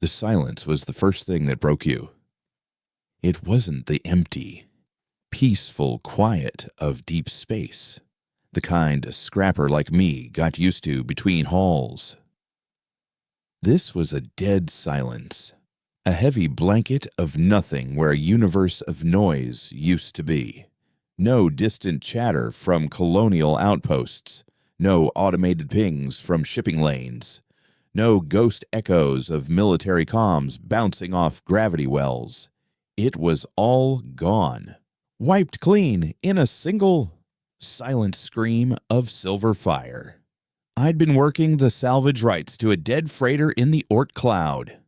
The silence was the first thing that broke you. It wasn't the empty, peaceful quiet of deep space, the kind a scrapper like me got used to between hauls. This was a dead silence, a heavy blanket of nothing where a universe of noise used to be. No distant chatter from colonial outposts, no automated pings from shipping lanes, no ghost echoes of military comms bouncing off gravity wells. It was all gone, wiped clean in a single, silent scream of silver fire. I'd been working the salvage rights to a dead freighter in the Orc cloud,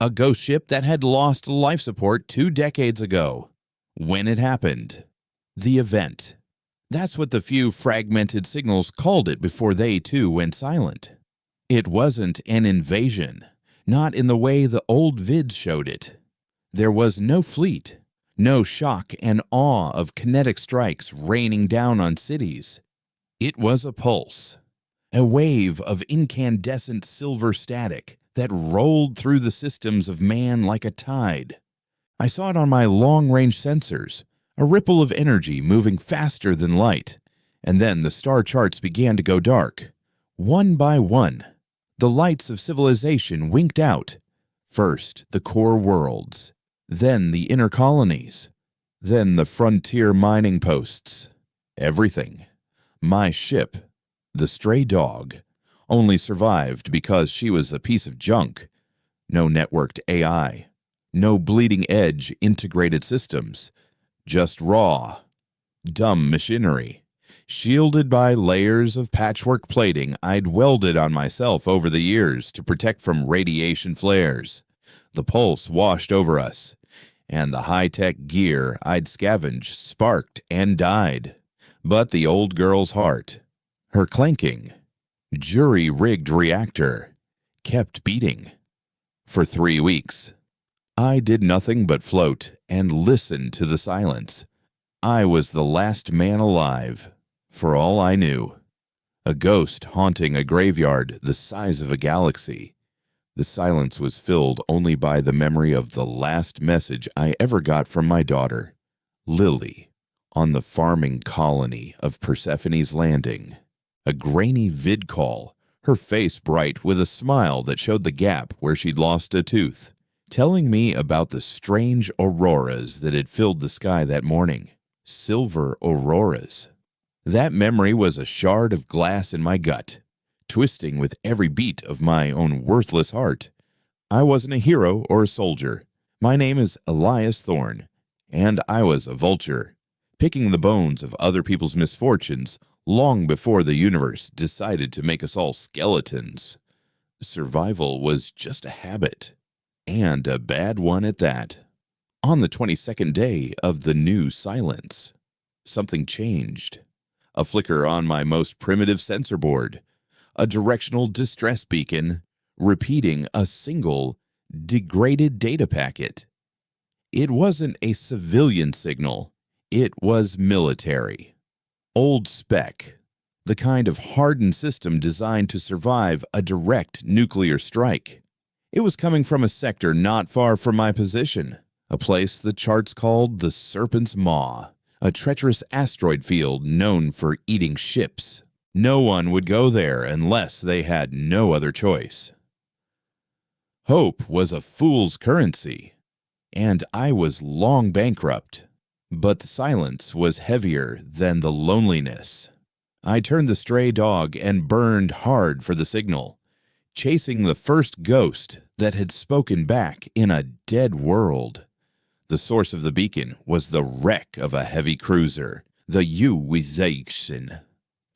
a ghost ship that had lost life support 2 decades ago. When it happened, the event. That's what the few fragmented signals called it before they too went silent. It wasn't an invasion, not in the way the old vids showed it. There was no fleet, no shock and awe of kinetic strikes raining down on cities. It was a pulse, a wave of incandescent silver static that rolled through the systems of man like a tide. I saw it on my long-range sensors, a ripple of energy moving faster than light, and then the star charts began to go dark. One by one, the lights of civilization winked out. First, the core worlds, then the inner colonies, then the frontier mining posts. Everything. My ship, the stray dog, only survived because she was a piece of junk. No networked AI, no bleeding-edge integrated systems, just raw, dumb machinery, shielded by layers of patchwork plating I'd welded on myself over the years to protect from radiation flares. The pulse washed over us, and the high-tech gear I'd scavenged sparked and died. But the old girl's heart, her clanking, jury-rigged reactor, kept beating. For 3 weeks, I did nothing but float and listen to the silence. I was the last man alive, for all I knew. A ghost haunting a graveyard the size of a galaxy. The silence was filled only by the memory of the last message I ever got from my daughter, Lily, on the farming colony of Persephone's Landing. A grainy vid call, her face bright with a smile that showed the gap where she'd lost a tooth, telling me about the strange auroras that had filled the sky that morning. Silver auroras. That memory was a shard of glass in my gut, twisting with every beat of my own worthless heart. I wasn't a hero or a soldier. My name is Elias Thorne, and I was a vulture, picking the bones of other people's misfortunes long before the universe decided to make us all skeletons. Survival was just a habit, and a bad one at that. On the 22nd day of the new silence, something changed. A flicker on my most primitive sensor board, a directional distress beacon repeating a single degraded data packet. It wasn't a civilian signal, it was military. Old spec, the kind of hardened system designed to survive a direct nuclear strike. It was coming from a sector not far from my position, a place the charts called the Serpent's Maw, a treacherous asteroid field known for eating ships. No one would go there unless they had no other choice. Hope was a fool's currency, and I was long bankrupt. But the silence was heavier than the loneliness. I turned the stray dog and burned hard for the signal, chasing the first ghost that had spoken back in a dead world. The source of the beacon was the wreck of a heavy cruiser, the Uwization.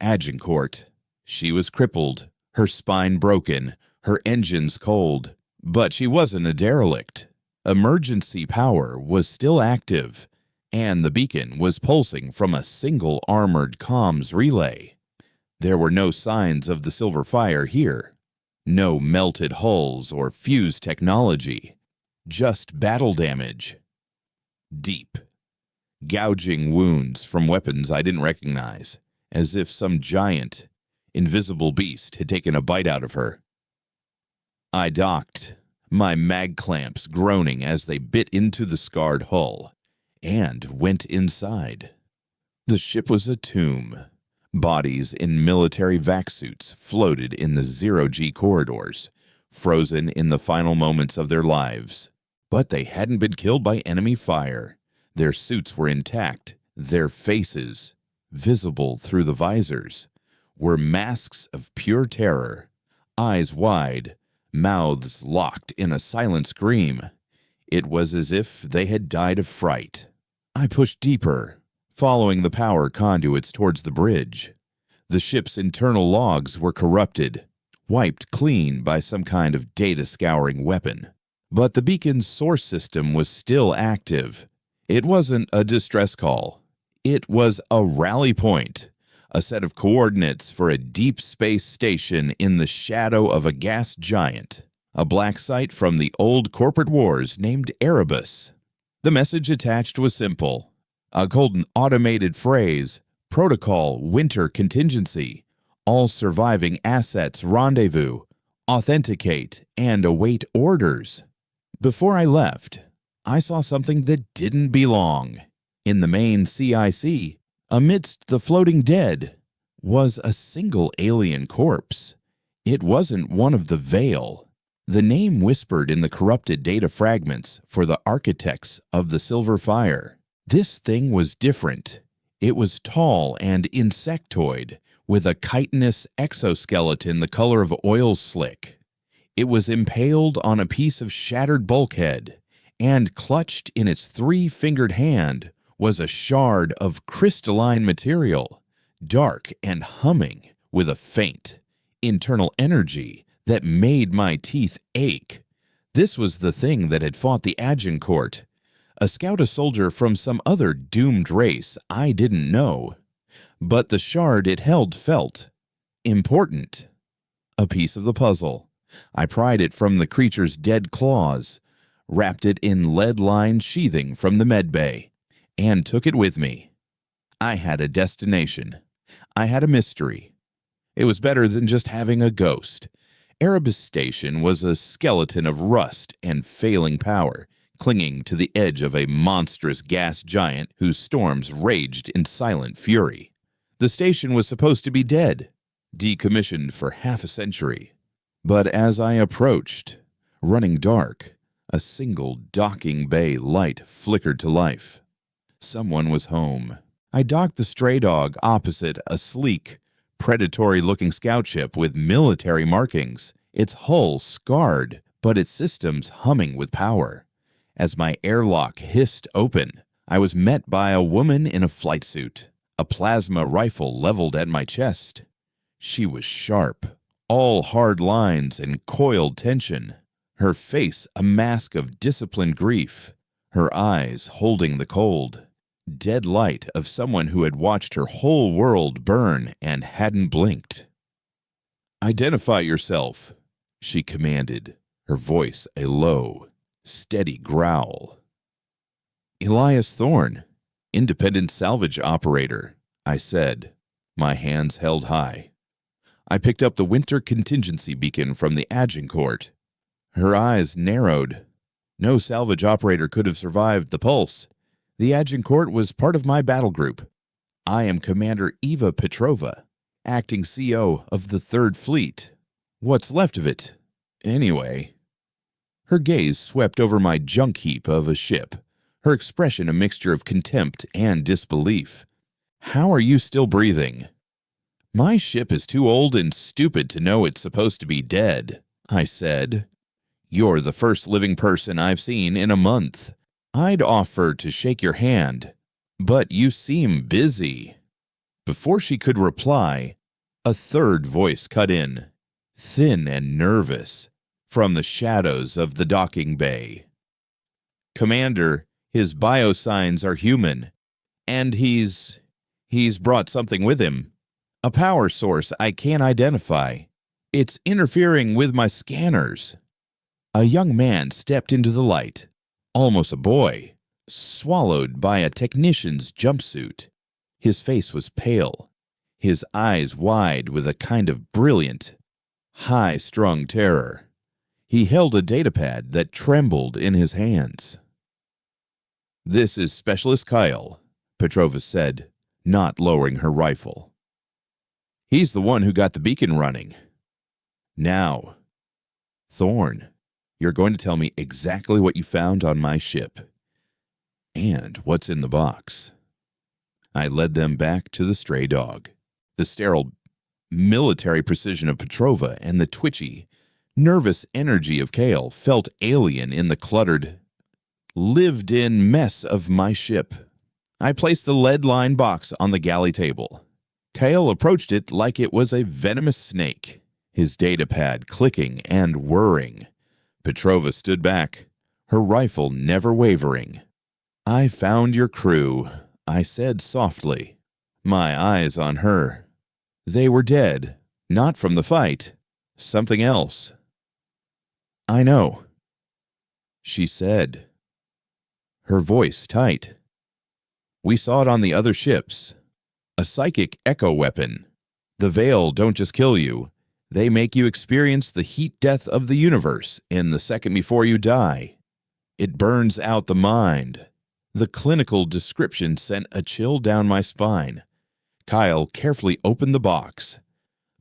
Agincourt. She was crippled, her spine broken, her engines cold. But she wasn't a derelict. Emergency power was still active, and the beacon was pulsing from a single armored comms relay. There were no signs of the silver fire here. No melted hulls or fused technology. Just battle damage. Deep. Gouging wounds from weapons I didn't recognize, as if some giant, invisible beast had taken a bite out of her. I docked, my mag clamps groaning as they bit into the scarred hull, and went inside. The ship was a tomb. Bodies in military vac suits floated in the zero-G corridors, frozen in the final moments of their lives. But they hadn't been killed by enemy fire. Their suits were intact. Their faces, visible through the visors, were masks of pure terror, eyes wide, mouths locked in a silent scream. It was as if they had died of fright. I pushed deeper, following the power conduits towards the bridge. The ship's internal logs were corrupted, wiped clean by some kind of data-scouring weapon. But the beacon's source system was still active. It wasn't a distress call. It was a rally point, a set of coordinates for a deep space station in the shadow of a gas giant, a black site from the old corporate wars named Erebus. The message attached was simple. A golden automated phrase, protocol, winter contingency, all surviving assets rendezvous, authenticate, and await orders. Before I left, I saw something that didn't belong. In the main CIC, amidst the floating dead, was a single alien corpse. It wasn't one of the Veil. The name whispered in the corrupted data fragments for the architects of the Silver Fire. This thing was different. It was tall and insectoid, with a chitinous exoskeleton the color of oil slick. It was impaled on a piece of shattered bulkhead, and clutched in its three-fingered hand was a shard of crystalline material, dark and humming with a faint, internal energy that made my teeth ache. This was the thing that had fought the Agincourt, a soldier from some other doomed race I didn't know. But the shard it held felt important. A piece of the puzzle. I pried it from the creature's dead claws, wrapped it in lead-lined sheathing from the medbay, and took it with me. I had a destination. I had a mystery. It was better than just having a ghost. Erebus Station was a skeleton of rust and failing power, clinging to the edge of a monstrous gas giant whose storms raged in silent fury. The station was supposed to be dead, decommissioned for half a century. But as I approached, running dark, a single docking bay light flickered to life. Someone was home. I docked the stray dog opposite a sleek, predatory-looking scout ship with military markings, its hull scarred, but its systems humming with power. As my airlock hissed open, I was met by a woman in a flight suit, a plasma rifle leveled at my chest. She was sharp, all hard lines and coiled tension, her face a mask of disciplined grief, her eyes holding the cold, dead light of someone who had watched her whole world burn and hadn't blinked. "Identify yourself," she commanded, her voice a low, steady growl. "Elias Thorne, independent salvage operator," I said, my hands held high. I picked up the winter contingency beacon from the Agincourt. Her eyes narrowed. No salvage operator could have survived the pulse. The Agincourt was part of my battle group. I am Commander Eva Petrova, acting CO of the 3rd Fleet. What's left of it, anyway? Her gaze swept over my junk heap of a ship, her expression a mixture of contempt and disbelief. "How are you still breathing?" "My ship is too old and stupid to know it's supposed to be dead," I said. "You're the first living person I've seen in a month. I'd offer to shake your hand, but you seem busy." Before she could reply, a third voice cut in, thin and nervous, from the shadows of the docking bay. "Commander, his biosigns are human, and he's brought something with him. A power source I can't identify. It's interfering with my scanners." A young man stepped into the light, almost a boy, swallowed by a technician's jumpsuit. His face was pale, his eyes wide with a kind of brilliant, high-strung terror. He held a datapad that trembled in his hands. "This is Specialist Kyle," Petrova said, not lowering her rifle. "He's the one who got the beacon running. Now, Thorn, you're going to tell me exactly what you found on my ship and what's in the box." I led them back to the stray dog. The sterile military precision of Petrova and the twitchy, nervous energy of Kale felt alien in the cluttered, lived-in mess of my ship. I placed the lead-lined box on the galley table. Kale approached it like it was a venomous snake, his datapad clicking and whirring. Petrova stood back, her rifle never wavering. "I found your crew," I said softly, my eyes on her. "They were dead, not from the fight, something else." "I know," she said, her voice tight. "We saw it on the other ships. A psychic echo weapon. The Veil don't just kill you. They make you experience the heat death of the universe in the second before you die. It burns out the mind." The clinical description sent a chill down my spine. Kyle carefully opened the box.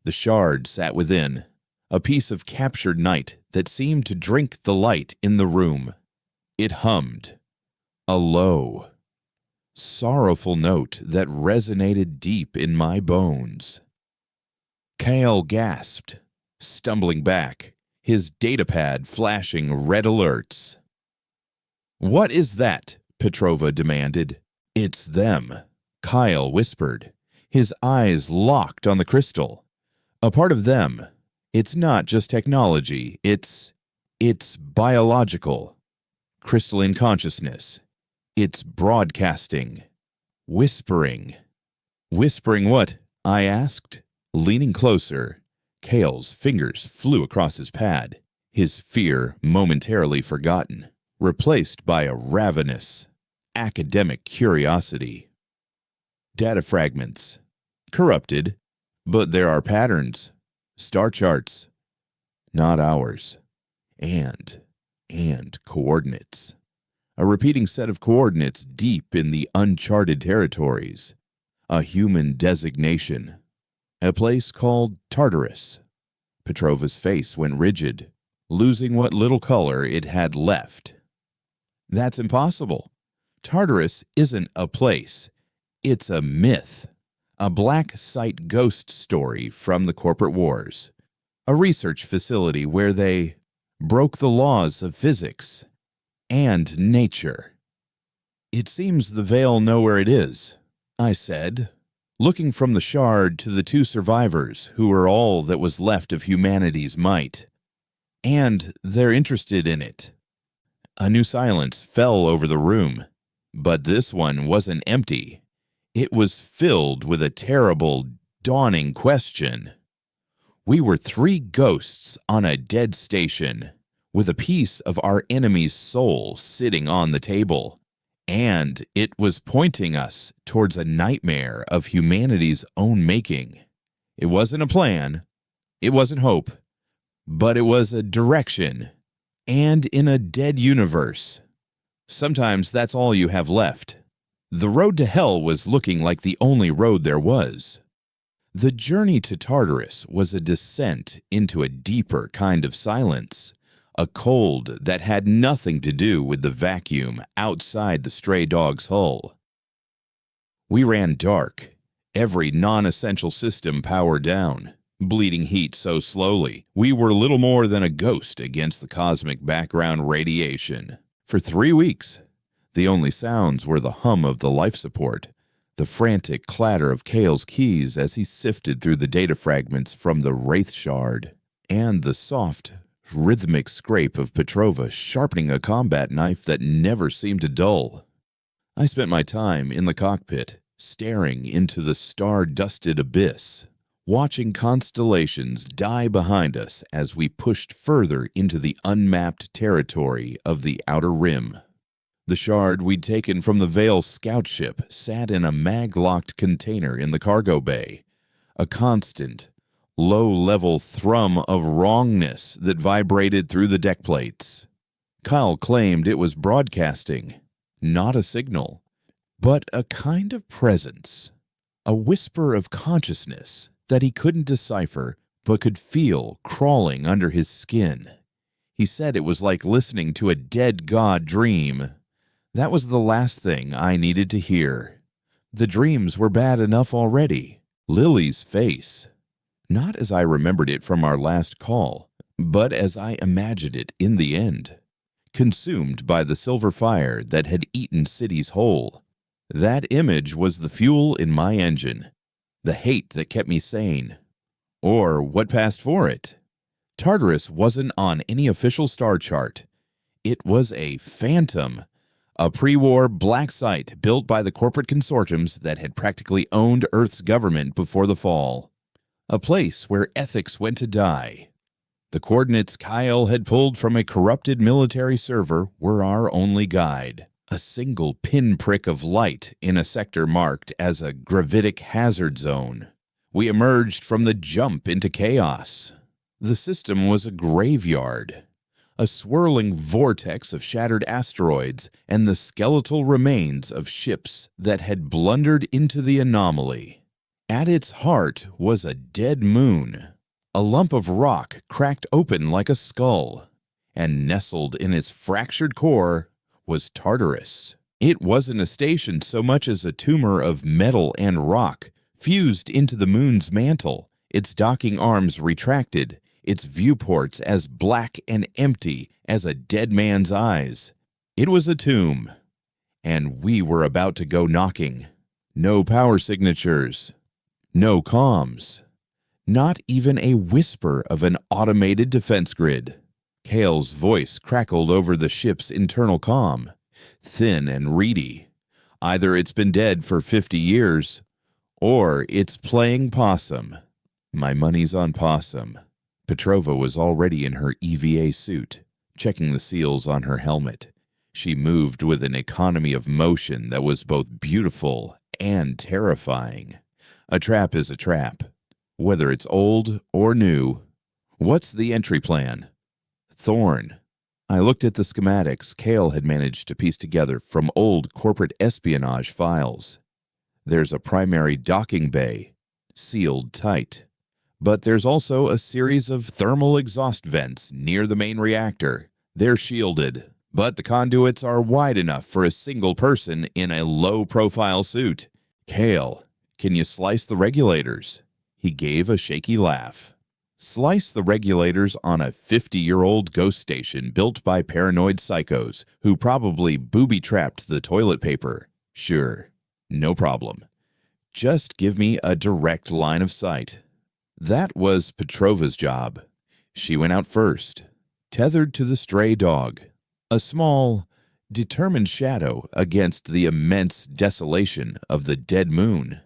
The shard sat within, a piece of captured night that seemed to drink the light in the room. It hummed, a low, sorrowful note that resonated deep in my bones. Kyle gasped, stumbling back, his datapad flashing red alerts. "What is that?" Petrova demanded. "It's them," Kyle whispered, his eyes locked on the crystal. "A part of them. It's not just technology, it's biological. Crystalline consciousness. It's broadcasting. Whispering." "Whispering what?" I asked, leaning closer. Kale's fingers flew across his pad, his fear momentarily forgotten, replaced by a ravenous, academic curiosity. "Data fragments. Corrupted, but there are patterns. Star charts. Not ours. And coordinates. A repeating set of coordinates deep in the uncharted territories. A human designation. A place called Tartarus." Petrova's face went rigid, losing what little color it had left. "That's impossible. Tartarus isn't a place. It's a myth. A black site ghost story from the corporate wars. A research facility where they broke the laws of physics and nature." "It seems the Veil know where it is," I said, looking from the shard to the two survivors who were all that was left of humanity's might. "And they're interested in it." A new silence fell over the room, but this one wasn't empty. It was filled with a terrible, dawning question. We were three ghosts on a dead station, with a piece of our enemy's soul sitting on the table, and it was pointing us towards a nightmare of humanity's own making. It wasn't a plan, it wasn't hope, but it was a direction, and in a dead universe. Sometimes that's all you have left. The road to hell was looking like the only road there was. The journey to Tartarus was a descent into a deeper kind of silence, a cold that had nothing to do with the vacuum outside the stray dog's hull. We ran dark, every non-essential system powered down, bleeding heat so slowly we were little more than a ghost against the cosmic background radiation. For 3 weeks, the only sounds were the hum of the life support, the frantic clatter of Kale's keys as he sifted through the data fragments from the Wraith Shard, and the soft, rhythmic scrape of Petrova sharpening a combat knife that never seemed to dull. I spent my time in the cockpit, staring into the star-dusted abyss, watching constellations die behind us as we pushed further into the unmapped territory of the Outer Rim. The shard we'd taken from the Veil scout ship sat in a mag-locked container in the cargo bay, a constant, low-level thrum of wrongness that vibrated through the deck plates. Kyle claimed it was broadcasting, not a signal, but a kind of presence, a whisper of consciousness that he couldn't decipher but could feel crawling under his skin. He said it was like listening to a dead god dream. That was the last thing I needed to hear. The dreams were bad enough already. Lily's face, not as I remembered it from our last call, but as I imagined it in the end, consumed by the silver fire that had eaten cities whole. That image was the fuel in my engine, the hate that kept me sane. Or what passed for it. Tartarus wasn't on any official star chart. It was a phantom, a pre-war black site built by the corporate consortiums that had practically owned Earth's government before the fall. A place where ethics went to die. The coordinates Kyle had pulled from a corrupted military server were our only guide. A single pinprick of light in a sector marked as a gravitic hazard zone. We emerged from the jump into chaos. The system was a graveyard, a swirling vortex of shattered asteroids and the skeletal remains of ships that had blundered into the anomaly. At its heart was a dead moon, a lump of rock cracked open like a skull, and nestled in its fractured core was Tartarus. It wasn't a station so much as a tumor of metal and rock, fused into the moon's mantle, its docking arms retracted, its viewports as black and empty as a dead man's eyes. It was a tomb, and we were about to go knocking. No power signatures, no comms, not even a whisper of an automated defense grid. Kale's voice crackled over the ship's internal comm, thin and reedy. Either it's been dead for 50 years, or it's playing possum. My money's on possum. Petrova was already in her EVA suit, checking the seals on her helmet. She moved with an economy of motion that was both beautiful and terrifying. A trap is a trap, whether it's old or new. What's the entry plan? Thorn. I looked at the schematics Kale had managed to piece together from old corporate espionage files. There's a primary docking bay, sealed tight. But there's also a series of thermal exhaust vents near the main reactor. They're shielded, but the conduits are wide enough for a single person in a low-profile suit. Kale, can you slice the regulators? He gave a shaky laugh. Slice the regulators on a 50-year-old ghost station built by paranoid psychos who probably booby-trapped the toilet paper. Sure, no problem. Just give me a direct line of sight. That was Petrova's job. She went out first, tethered to the stray dog, a small, determined shadow against the immense desolation of the dead moon.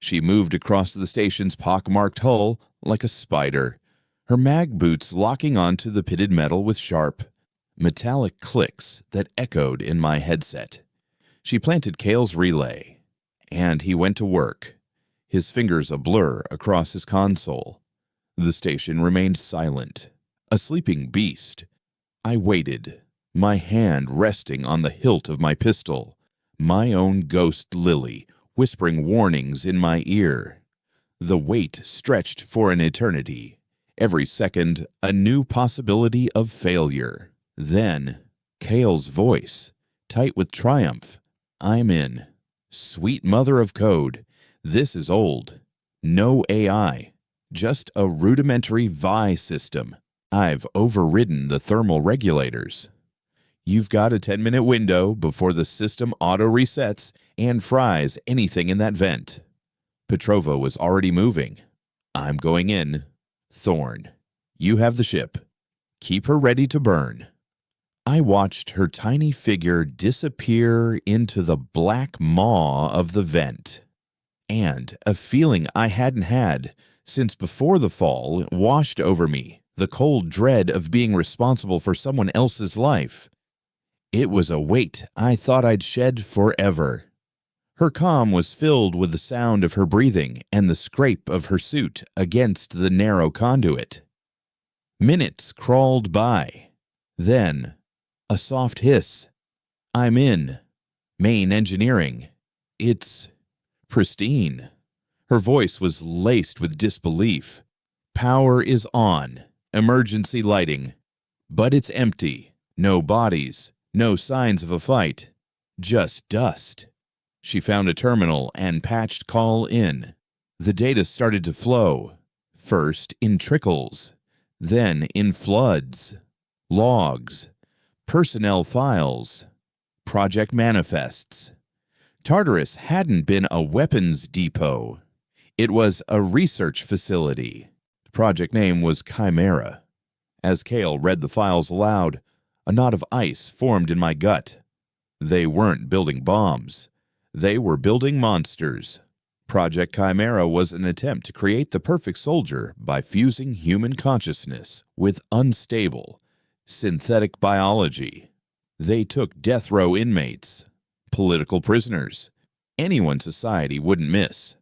She moved across the station's pockmarked hull like a spider, her mag boots locking onto the pitted metal with sharp, metallic clicks that echoed in my headset. She planted Kale's relay, and he went to work, his fingers a blur across his console. The station remained silent, a sleeping beast. I waited, my hand resting on the hilt of my pistol, my own ghost Lily whispering warnings in my ear. The wait stretched for an eternity, every second a new possibility of failure. Then, Kale's voice, tight with triumph. I'm in. Sweet mother of code. This is old. No AI. Just a rudimentary VI system. I've overridden the thermal regulators. You've got a 10-minute window before the system auto-resets and fries anything in that vent. Petrova was already moving. I'm going in. Thorn, you have the ship. Keep her ready to burn. I watched her tiny figure disappear into the black maw of the vent. And a feeling I hadn't had since before the fall washed over me, the cold dread of being responsible for someone else's life. It was a weight I thought I'd shed forever. Her comm was filled with the sound of her breathing and the scrape of her suit against the narrow conduit. Minutes crawled by. Then, a soft hiss. "I'm in. Main engineering. It's pristine." Her voice was laced with disbelief. "Power is on. Emergency lighting. But it's empty. No bodies. No signs of a fight. Just dust." She found a terminal and patched call in. The data started to flow, first in trickles, then in floods. Logs, personnel files, project manifests. Tartarus hadn't been a weapons depot. It was a research facility. The project name was Chimera. As Kale read the files aloud, a knot of ice formed in my gut. They weren't building bombs. They were building monsters. Project Chimera was an attempt to create the perfect soldier by fusing human consciousness with unstable, synthetic biology. They took death row inmates, political prisoners, anyone society wouldn't miss,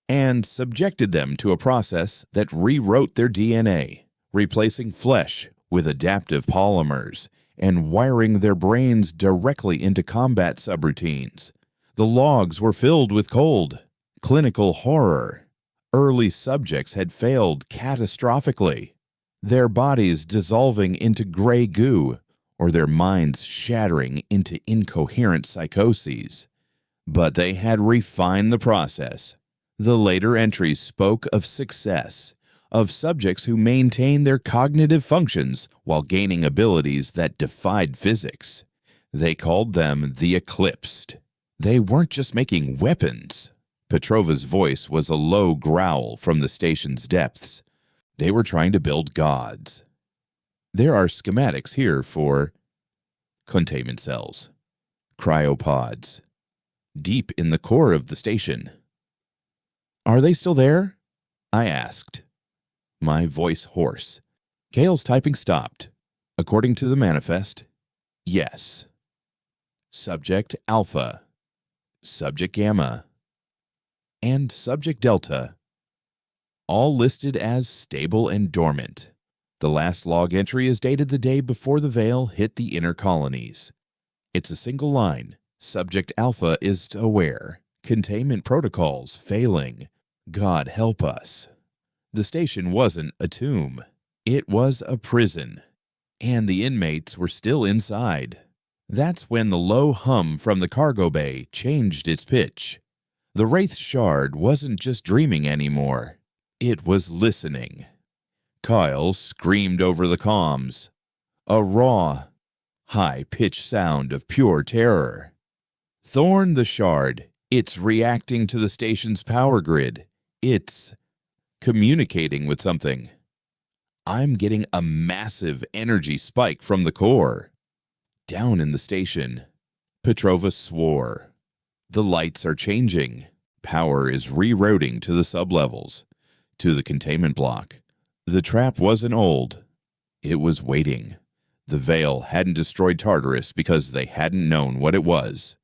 and subjected them to a process that rewrote their DNA, replacing flesh with adaptive polymers and wiring their brains directly into combat subroutines. The logs were filled with cold, clinical horror. Early subjects had failed catastrophically, their bodies dissolving into gray goo or their minds shattering into incoherent psychoses. But they had refined the process. The later entries spoke of success, of subjects who maintained their cognitive functions while gaining abilities that defied physics. They called them the Eclipsed. They weren't just making weapons. Petrova's voice was a low growl from the station's depths. They were trying to build gods. There are schematics here for containment cells, cryopods, deep in the core of the station. "Are they still there?" I asked, my voice hoarse. Kale's typing stopped. According to the manifest, yes. Subject Alpha, Subject Gamma, and Subject Delta, all listed as stable and dormant. The last log entry is dated the day before the veil hit the inner colonies. It's a single line. Subject Alpha is aware. Containment protocols failing. God help us. The station wasn't a tomb. It was a prison. And the inmates were still inside. That's when the low hum from the cargo bay changed its pitch. The Wraith Shard wasn't just dreaming anymore. It was listening. Kyle screamed over the comms. A raw, high-pitched sound of pure terror. "Thorn the Shard. It's reacting to the station's power grid. It's communicating with something. I'm getting a massive energy spike from the core." Down in the station, Petrova swore. "The lights are changing. Power is rerouting to the sublevels, to the containment block. The trap wasn't old. It was waiting. The Veil hadn't destroyed Tartarus because they hadn't known what it was.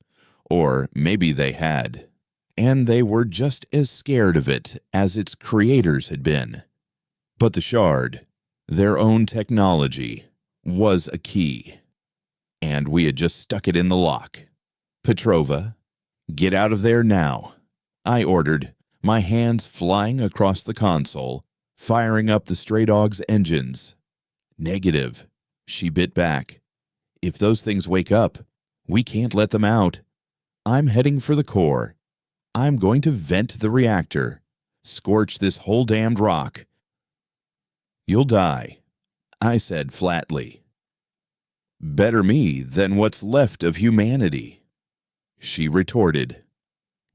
Or maybe they had. And they were just as scared of it as its creators had been. But the Shard, their own technology, was a key. And we had just stuck it in the lock. "Petrova, get out of there now," I ordered, my hands flying across the console, firing up the Stray Dog's engines. "Negative," she bit back. "If those things wake up, we can't let them out. I'm heading for the core. I'm going to vent the reactor, scorch this whole damned rock." "You'll die," I said flatly. "Better me than what's left of humanity," she retorted.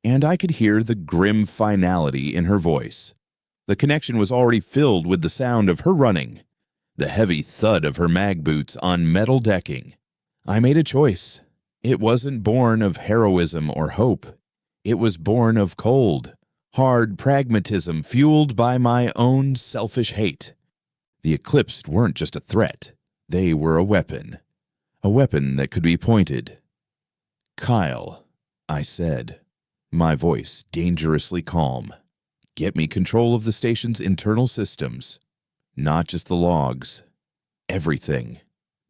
And I could hear the grim finality in her voice. The connection was already filled with the sound of her running, the heavy thud of her mag boots on metal decking. I made a choice. It wasn't born of heroism or hope. It was born of cold, hard pragmatism fueled by my own selfish hate. The Eclipsed weren't just a threat. They were a weapon that could be pointed. "Kyle," I said. my voice dangerously calm. Get me control of the station's internal systems. Not just the logs. Everything.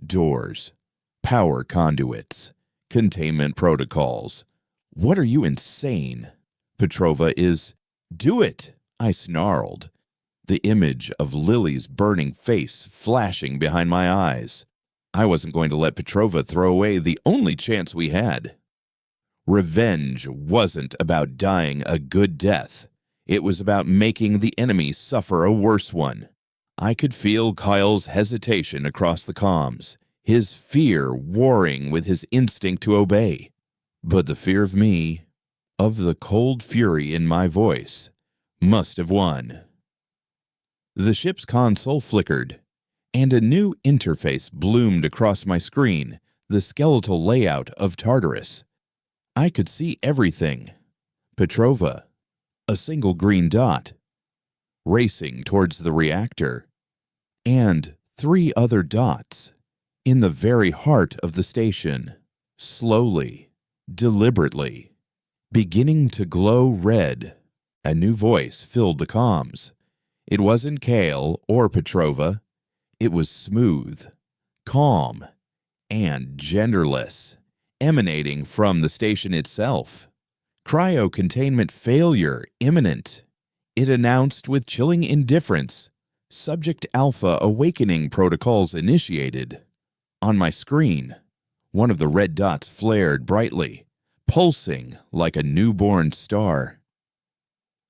Doors. Power conduits. Containment protocols. What are you, insane? Petrova is... Do it, I snarled, the image of Lily's burning face flashing behind my eyes. I wasn't going to let Petrova throw away the only chance we had. Revenge wasn't about dying a good death. It was about making the enemy suffer a worse one. I could feel Kyle's hesitation across the comms, his fear warring with his instinct to obey. But the fear of me, of the cold fury in my voice, must have won. The ship's console flickered, and a new interface bloomed across my screen, the skeletal layout of Tartarus. I could see everything. Petrova, a single green dot, racing towards the reactor, and 3 other dots in the very heart of the station, slowly, deliberately, beginning to glow red. A new voice filled the comms. It wasn't Kale or Petrova. It was smooth, calm, and genderless, emanating from the station itself. Cryo-containment failure imminent. It announced with chilling indifference. Subject Alpha awakening protocols initiated. On my screen, one of the red dots flared brightly, pulsing like a newborn star.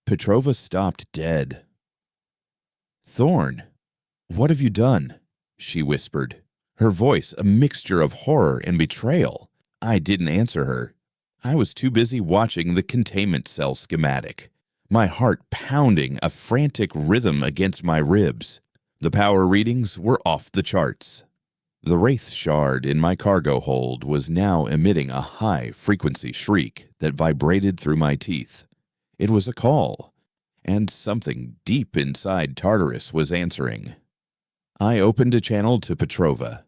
Petrova stopped dead. "Thorn, what have you done?" she whispered, her voice a mixture of horror and betrayal. I didn't answer her. I was too busy watching the containment cell schematic, my heart pounding a frantic rhythm against my ribs. The power readings were off the charts. The wraith shard in my cargo hold was now emitting a high-frequency shriek that vibrated through my teeth. It was a call, and something deep inside Tartarus was answering. I opened a channel to Petrova,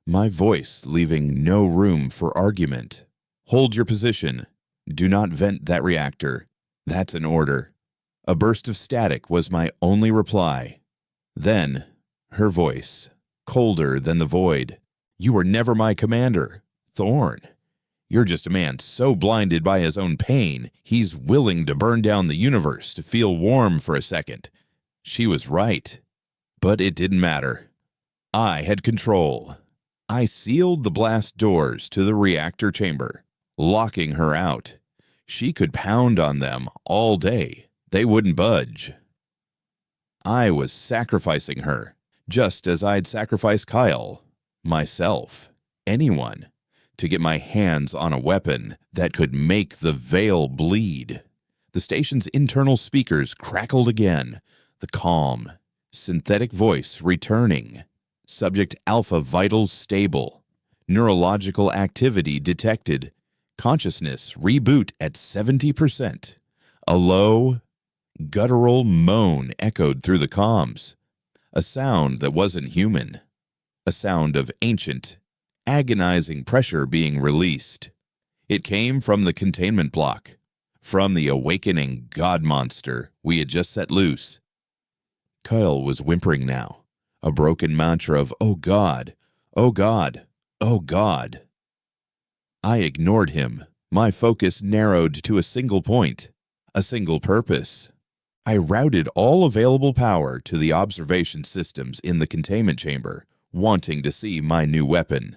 my voice leaving no room for argument. "Hold your position. Do not vent that reactor. That's an order." A burst of static was my only reply. Then, her voice, colder than the void. "You were never my commander, Thorn. You're just a man so blinded by his own pain, he's willing to burn down the universe to feel warm for a second." She was right. But it didn't matter. I had control. I sealed the blast doors to the reactor chamber, locking her out. She could pound on them all day. They wouldn't budge. I was sacrificing her, just as I'd sacrifice Kyle, myself, anyone, to get my hands on a weapon that could make the veil bleed. The station's internal speakers crackled again, the calm, synthetic voice returning. Subject Alpha vitals stable. Neurological activity detected. Consciousness reboot at 70%. A low, guttural moan echoed through the comms. A sound that wasn't human. A sound of ancient, agonizing pressure being released. It came from the containment block, from the awakening god monster we had just set loose. Kyle was whimpering now, a broken mantra of, "Oh God, oh God, oh God." I ignored him, my focus narrowed to a single point, a single purpose. I routed all available power to the observation systems in the containment chamber, wanting to see my new weapon.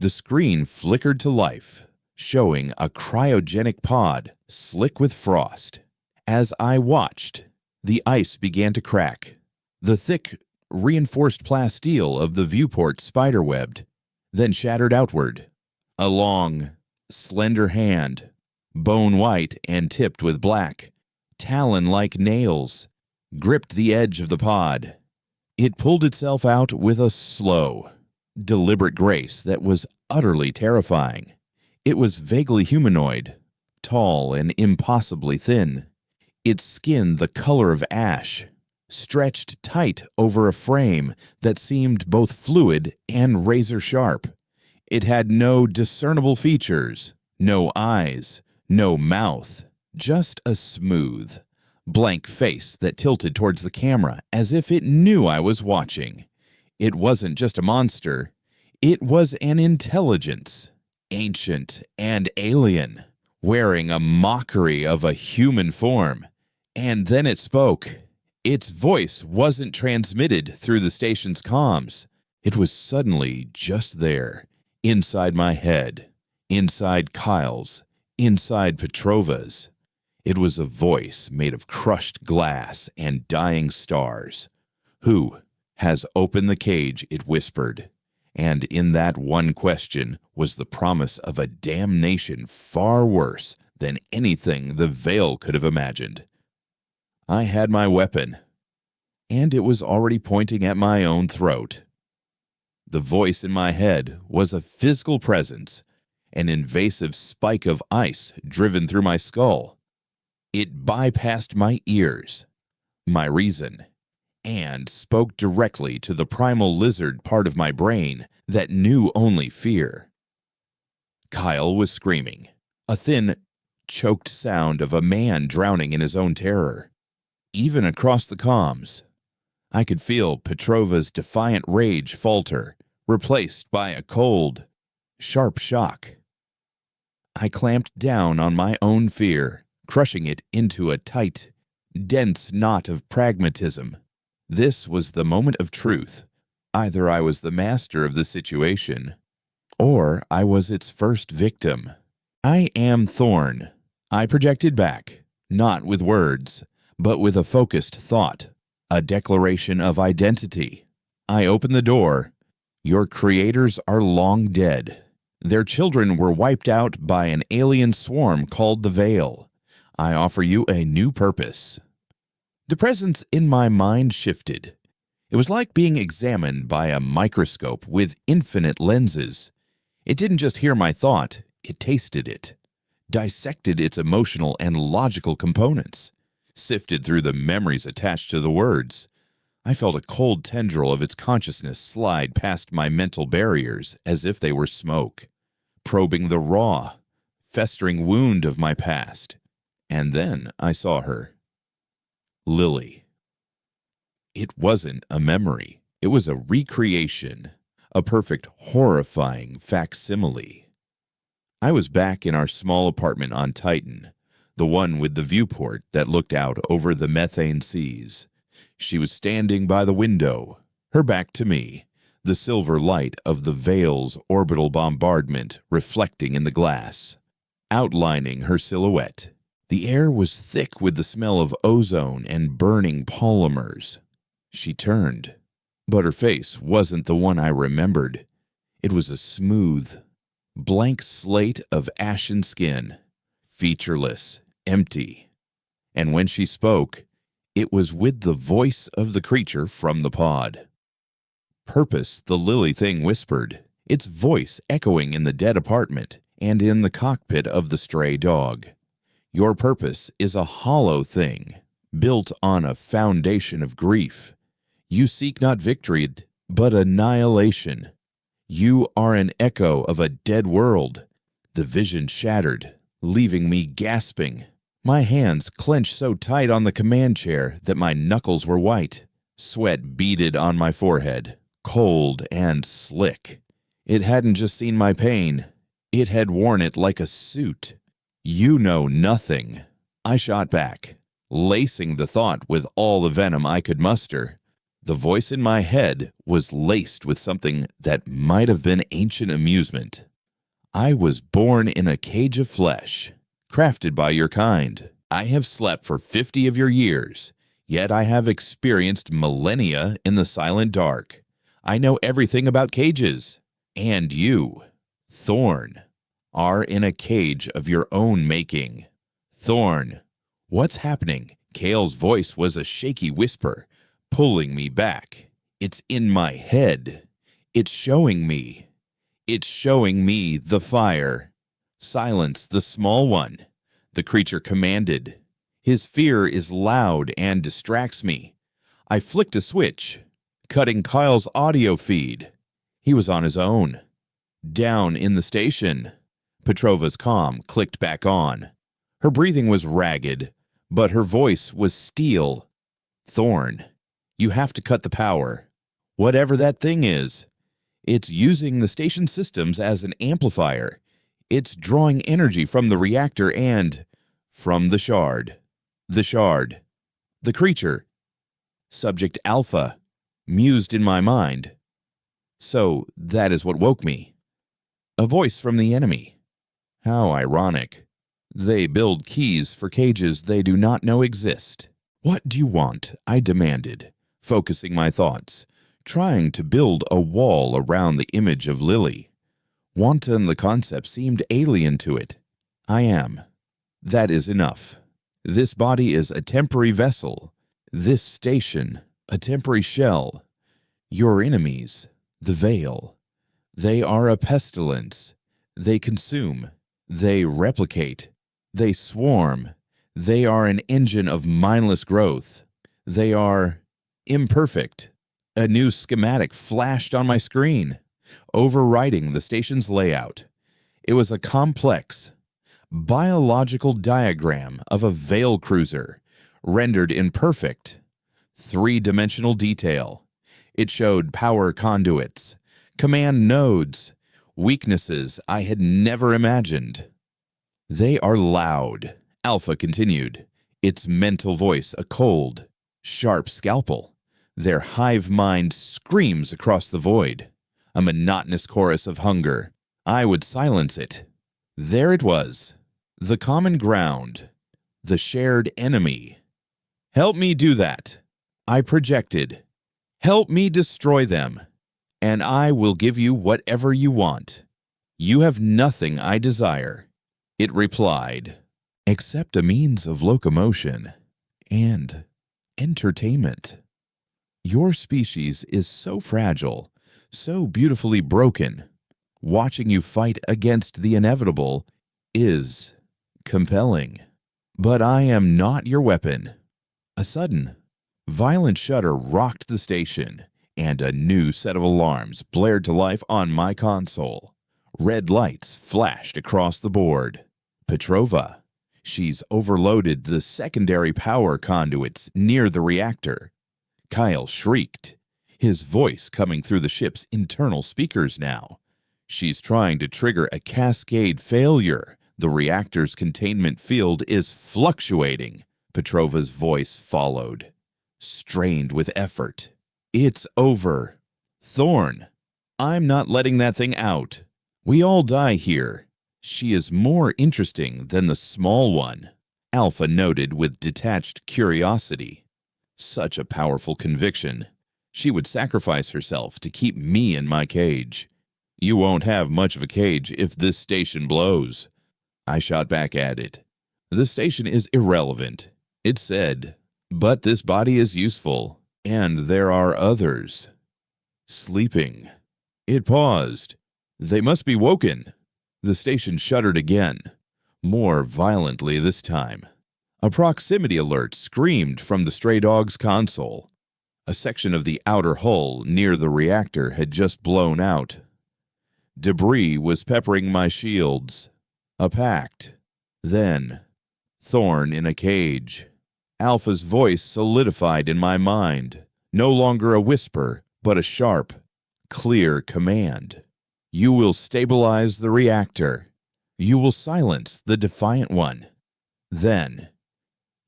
The screen flickered to life, showing a cryogenic pod slick with frost. As I watched, the ice began to crack. The thick, reinforced plasteel of the viewport spiderwebbed, then shattered outward. A long, slender hand, bone white and tipped with black, talon-like nails, gripped the edge of the pod. It pulled itself out with a slow, deliberate grace that was utterly terrifying. It was vaguely humanoid, tall and impossibly thin, its skin the color of ash, stretched tight over a frame that seemed both fluid and razor-sharp. It had no discernible features, no eyes, no mouth, Just a smooth, blank face that tilted towards the camera as if it knew I was watching. It wasn't just a monster. It was an intelligence, ancient and alien, wearing a mockery of a human form. And then it spoke. Its voice wasn't transmitted through the station's comms. It was suddenly just there, inside my head, inside Kyle's, inside Petrova's. It was a voice made of crushed glass and dying stars. Who has opened the cage, it whispered. And in that one question was the promise of a damnation far worse than anything the Veil could have imagined. I had my weapon, and it was already pointing at my own throat. The voice in my head was a physical presence, an invasive spike of ice driven through my skull. It bypassed my ears, my reason, and spoke directly to the primal lizard part of my brain that knew only fear. Kyle was screaming, a thin, choked sound of a man drowning in his own terror. Even across the comms, I could feel Petrova's defiant rage falter, replaced by a cold, sharp shock. I clamped down on my own fear, crushing it into a tight, dense knot of pragmatism. This was the moment of truth. Either I was the master of the situation, or I was its first victim. I am Thorn. I projected back, not with words, but with a focused thought, a declaration of identity. I opened the door. Your creators are long dead. Their children were wiped out by an alien swarm called the Veil. I offer you a new purpose. The presence in my mind shifted. It was like being examined by a microscope with infinite lenses. It didn't just hear my thought, it tasted it, dissected its emotional and logical components, sifted through the memories attached to the words. I felt a cold tendril of its consciousness slide past my mental barriers as if they were smoke, probing the raw, festering wound of my past. And then I saw her. Lily. It wasn't a memory. It was a recreation, a perfect, horrifying facsimile. I was back in our small apartment on Titan, the one with the viewport that looked out over the methane seas. She was standing by the window, her back to me, the silver light of the Veil's orbital bombardment reflecting in the glass, outlining her silhouette. The air was thick with the smell of ozone and burning polymers. She turned, but her face wasn't the one I remembered. It was a smooth, blank slate of ashen skin, featureless, empty. And when she spoke, it was with the voice of the creature from the pod. Purpose, the lily thing whispered, its voice echoing in the dead apartment and in the cockpit of the stray dog. Your purpose is a hollow thing, built on a foundation of grief. You seek not victory, but annihilation. You are an echo of a dead world. The vision shattered, leaving me gasping. My hands clenched so tight on the command chair that my knuckles were white. Sweat beaded on my forehead, cold and slick. It hadn't just seen my pain. It had worn it like a suit. You know nothing. I shot back, lacing the thought with all the venom I could muster. The voice in my head was laced with something that might have been ancient amusement. I was born in a cage of flesh, crafted by your kind. I have slept for 50 of your years, yet I have experienced millennia in the silent dark. I know everything about cages. And you, Thorn, are in a cage of your own making. Thorn, what's happening? Kale's voice was a shaky whisper, pulling me back. It's in my head. It's showing me. It's showing me the fire. Silence the small one, the creature commanded. His fear is loud and distracts me. I flicked a switch, cutting Kyle's audio feed. He was on his own. Down in the station. Petrova's comm clicked back on. Her breathing was ragged, but her voice was steel. Thorn, you have to cut the power. Whatever that thing is, it's using the station systems as an amplifier. It's drawing energy from the reactor and from the shard. The shard. The creature. Subject Alpha. Mused in my mind. So that is what woke me. A voice from the enemy. How ironic. They build keys for cages they do not know exist. What do you want? I demanded, focusing my thoughts, trying to build a wall around the image of Lily. Wanton the concept seemed alien to it. I am. That is enough. This body is a temporary vessel. This station, a temporary shell. Your enemies, the Veil. They are a pestilence. They consume. They replicate. They swarm. They are an engine of mindless growth. They are imperfect. A new schematic flashed on my screen, overriding the station's layout. It was a complex, biological diagram of a Veil cruiser, rendered in perfect, three-dimensional detail. It showed power conduits, command nodes, weaknesses I had never imagined. They are loud, Alpha continued, its mental voice a cold, sharp scalpel. Their hive mind screams across the void, a monotonous chorus of hunger. I would silence it. There it was, the common ground, the shared enemy. Help me do that, I projected. Help me destroy them, and I will give you whatever you want. You have nothing I desire, it replied, except a means of locomotion and entertainment. Your species is so fragile, so beautifully broken. Watching you fight against the inevitable is compelling. But I am not your weapon. A sudden, violent shudder rocked the station, and a new set of alarms blared to life on my console. Red lights flashed across the board. Petrova. She's overloaded the secondary power conduits near the reactor. Kyle shrieked, his voice coming through the ship's internal speakers now. She's trying to trigger a cascade failure. The reactor's containment field is fluctuating. Petrova's voice followed, strained with effort. It's over. Thorn, I'm not letting that thing out. We all die here. She is more interesting than the small one, Alpha noted with detached curiosity. Such a powerful conviction. She would sacrifice herself to keep me in my cage. You won't have much of a cage if this station blows. I shot back at it. The station is irrelevant, it said, but this body is useful, and there are others. Sleeping. It paused. They must be woken. The station shuddered again, more violently this time. A proximity alert screamed from the stray dog's console. A section of the outer hull near the reactor had just blown out. Debris was peppering my shields. A pact. Then, Thorn in a cage. Alpha's voice solidified in my mind, no longer a whisper, but a sharp, clear command. You will stabilize the reactor. You will silence the defiant one. Then,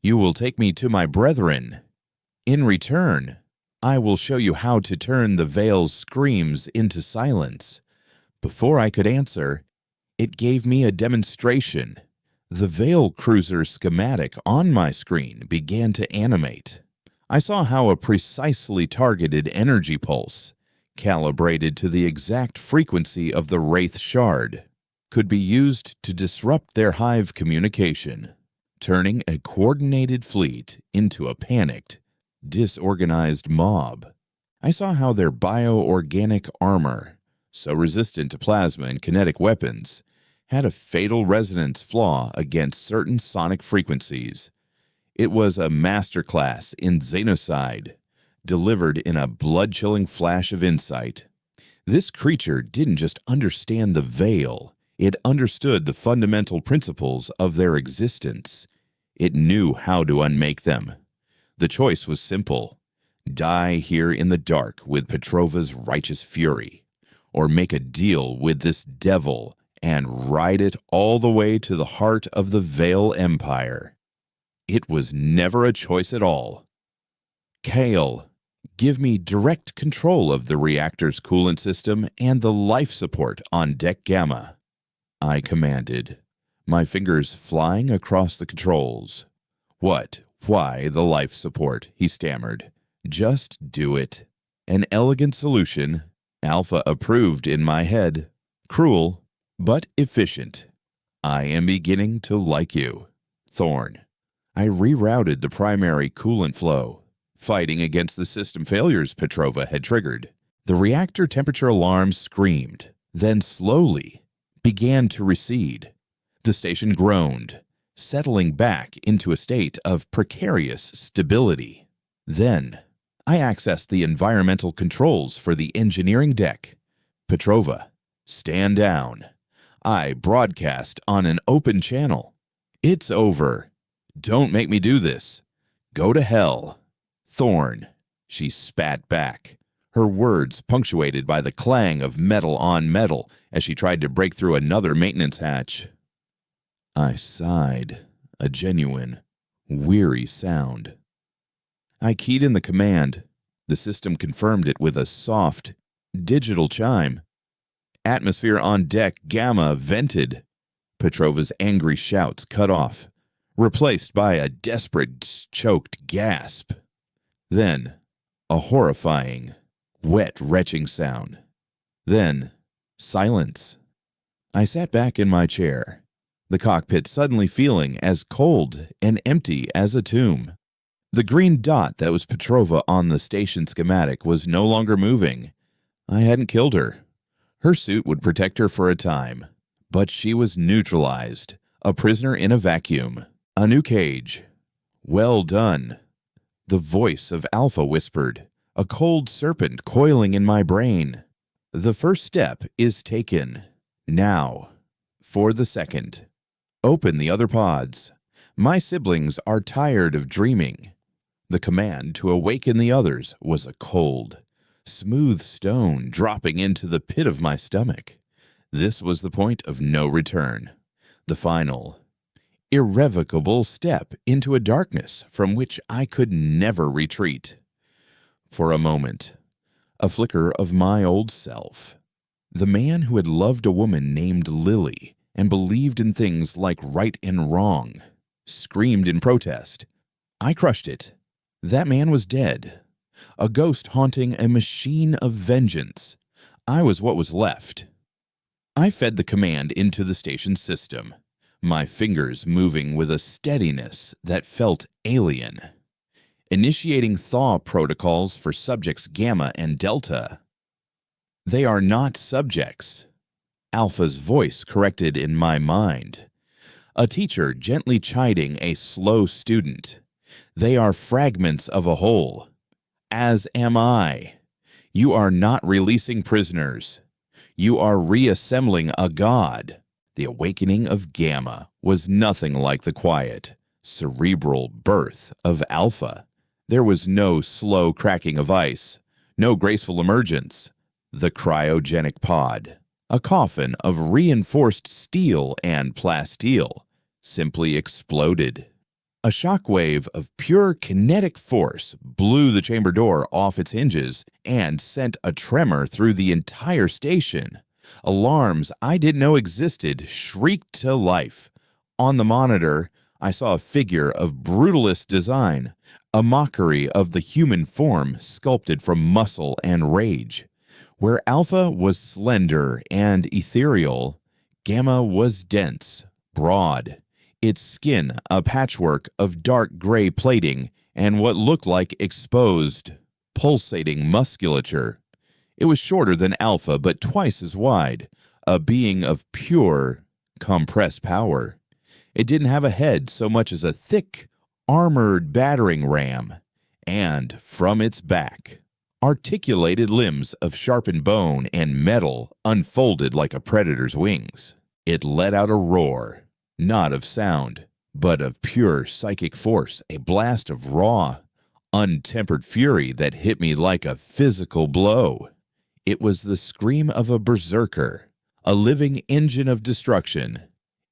you will take me to my brethren. In return, I will show you how to turn the Veil's screams into silence. Before I could answer, it gave me a demonstration. The Veil cruiser schematic on my screen began to animate. I saw how a precisely targeted energy pulse, calibrated to the exact frequency of the Wraith shard, could be used to disrupt their hive communication, turning a coordinated fleet into a panicked, disorganized mob. I saw how their bioorganic armor, so resistant to plasma and kinetic weapons, had a fatal resonance flaw against certain sonic frequencies. It was a masterclass in xenocide, delivered in a blood-chilling flash of insight. This creature didn't just understand the Veil, It understood the fundamental principles of their existence. It knew how to unmake them. The choice was simple: die here in the dark with Petrova's righteous fury, or make a deal with this devil and ride it all the way to the heart of the Veil Empire. It was never a choice at all. Kale, give me direct control of the reactor's coolant system and the life support on Deck Gamma, I commanded, my fingers flying across the controls. What? Why the life support? He stammered. Just do it. An elegant solution, Alpha approved in my head. Cruel, but efficient. I am beginning to like you. Thorn. I rerouted the primary coolant flow, fighting against the system failures Petrova had triggered. The reactor temperature alarm screamed, then slowly began to recede. The station groaned, settling back into a state of precarious stability. Then, I accessed the environmental controls for the engineering deck. Petrova, stand down. I broadcast on an open channel. It's over. Don't make me do this. Go to hell. Thorn. She spat back, her words punctuated by the clang of metal on metal as she tried to break through another maintenance hatch. I sighed, a genuine, weary sound. I keyed in the command. The system confirmed it with a soft, digital chime. Atmosphere on deck Gamma vented. Petrova's angry shouts cut off, replaced by a desperate, choked gasp. Then, a horrifying, wet retching sound. Then, silence. I sat back in my chair, the cockpit suddenly feeling as cold and empty as a tomb. The green dot that was Petrova on the station schematic was no longer moving. I hadn't killed her. Her suit would protect her for a time, but she was neutralized, a prisoner in a vacuum. A new cage. Well done. The voice of Alpha whispered, a cold serpent coiling in my brain. The first step is taken. Now, for the second. Open the other pods. My siblings are tired of dreaming. The command to awaken the others was a cold, smooth stone dropping into the pit of my stomach. This was the point of no return. The final, irrevocable step into a darkness from which I could never retreat. For a moment, a flicker of my old self. The man who had loved a woman named Lily and believed in things like right and wrong, screamed in protest. I crushed it. That man was dead. A ghost haunting a machine of vengeance. I was what was left. I fed the command into the station's system, my fingers moving with a steadiness that felt alien. Initiating thaw protocols for subjects Gamma and Delta. They are not subjects. Alpha's voice corrected in my mind. A teacher gently chiding a slow student. They are fragments of a whole. As am I. You are not releasing prisoners. You are reassembling a god. The awakening of Gamma was nothing like the quiet, cerebral birth of Alpha. There was no slow cracking of ice, no graceful emergence. The cryogenic pod, a coffin of reinforced steel and plasteel, simply exploded. A shockwave of pure kinetic force blew the chamber door off its hinges and sent a tremor through the entire station. Alarms I didn't know existed shrieked to life. On the monitor, I saw a figure of brutalist design, a mockery of the human form sculpted from muscle and rage. Where Alpha was slender and ethereal, Gamma was dense, broad, its skin a patchwork of dark gray plating and what looked like exposed, pulsating musculature. It was shorter than Alpha, but twice as wide, a being of pure, compressed power. It didn't have a head so much as a thick, armored battering ram, and from its back, articulated limbs of sharpened bone and metal unfolded like a predator's wings. It let out a roar, not of sound, but of pure psychic force, a blast of raw, untempered fury that hit me like a physical blow. It was the scream of a berserker, a living engine of destruction.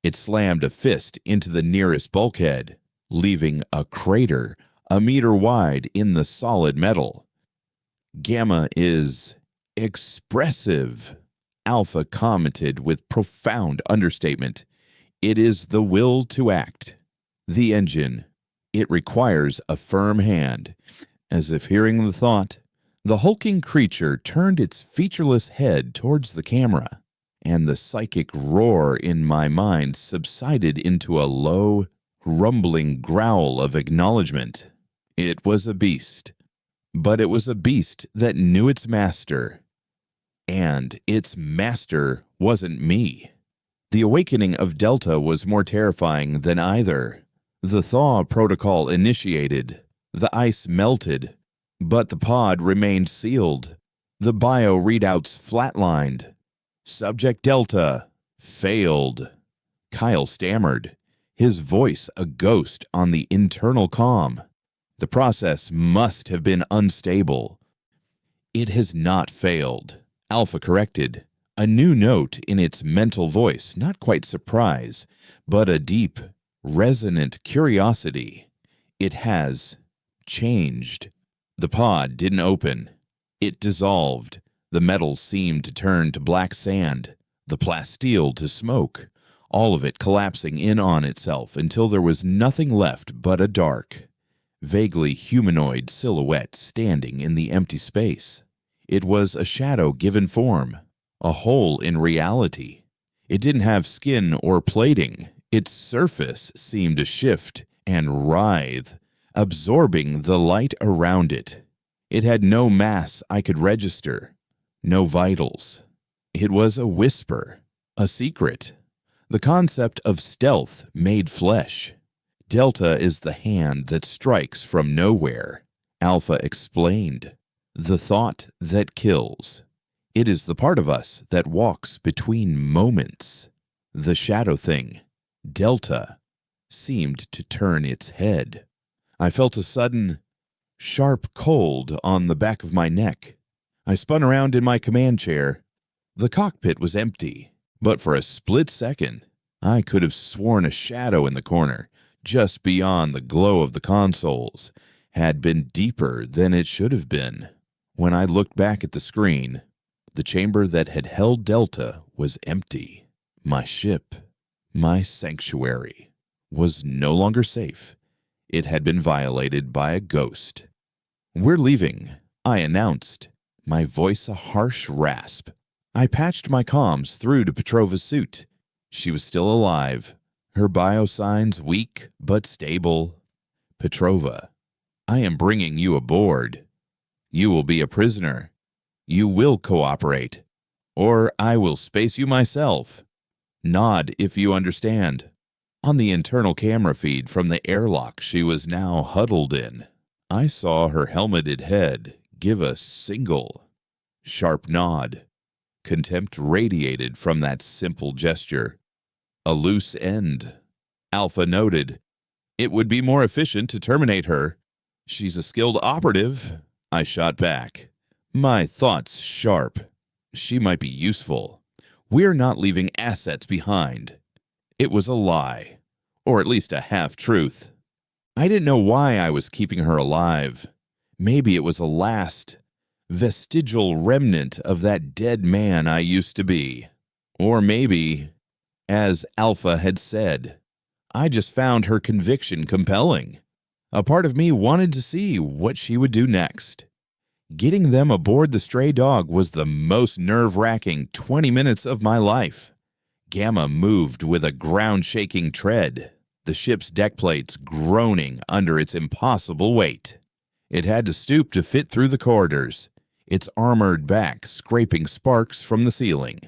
It slammed a fist into the nearest bulkhead, leaving a crater a meter wide in the solid metal. Gamma is expressive, Alpha commented with profound understatement. It is the will to act. The engine. It requires a firm hand. As if hearing the thought, the hulking creature turned its featureless head towards the camera, and the psychic roar in my mind subsided into a low, rumbling growl of acknowledgement. It was a beast, but it was a beast that knew its master, and its master wasn't me. The awakening of Delta was more terrifying than either. The thaw protocol initiated, the ice melted, but the pod remained sealed. The bio readouts flatlined. Subject Delta failed. Kyle stammered, his voice a ghost on the internal comm. The process must have been unstable. It has not failed, Alpha corrected, a new note in its mental voice, not quite surprise, but a deep, resonant curiosity. It has changed. The pod didn't open. It dissolved. The metal seemed to turn to black sand, the plasteel to smoke, all of it collapsing in on itself until there was nothing left but a dark, vaguely humanoid silhouette standing in the empty space. It was a shadow given form, a hole in reality. It didn't have skin or plating. Its surface seemed to shift and writhe, absorbing the light around it. It had no mass I could register, no vitals. It was a whisper, a secret, the concept of stealth made flesh. Delta is the hand that strikes from nowhere, Alpha explained. The thought that kills. It is the part of us that walks between moments. The shadow thing, Delta, seemed to turn its head. I felt a sudden, sharp cold on the back of my neck. I spun around in my command chair. The cockpit was empty, but for a split second, I could have sworn a shadow in the corner, just beyond the glow of the consoles, had been deeper than it should have been. When I looked back at the screen, the chamber that had held Delta was empty. My ship, my sanctuary, was no longer safe. It had been violated by a ghost. "We're leaving," I announced, my voice a harsh rasp. I patched my comms through to Petrova's suit. She was still alive, her biosigns weak but stable. "Petrova, I am bringing you aboard. You will be a prisoner. You will cooperate, or I will space you myself. Nod if you understand." On the internal camera feed from the airlock she was now huddled in, I saw her helmeted head give a single, sharp nod. Contempt radiated from that simple gesture. "A loose end," Alpha noted. "It would be more efficient to terminate her. She's a skilled operative," I shot back, my thoughts sharp. She might be useful. We're not leaving assets behind. It was a lie, or at least a half-truth. I didn't know why I was keeping her alive. Maybe it was a last, vestigial remnant of that dead man I used to be. Or maybe, as Alpha had said, I just found her conviction compelling. A part of me wanted to see what she would do next. Getting them aboard the stray dog was the most nerve-wracking 20 minutes of my life. Gamma moved with a ground-shaking tread, the ship's deck plates groaning under its impossible weight. It had to stoop to fit through the corridors, its armored back scraping sparks from the ceiling.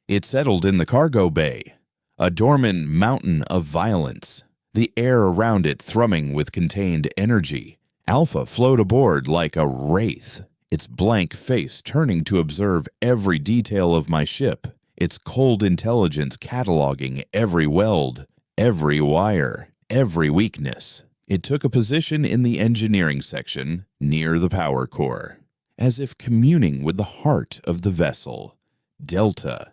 It settled in the cargo bay, a dormant mountain of violence, the air around it thrumming with contained energy. Alpha flowed aboard like a wraith, its blank face turning to observe every detail of my ship, its cold intelligence cataloging every weld, every wire, every weakness. It took a position in the engineering section near the power core, as if communing with the heart of the vessel. Delta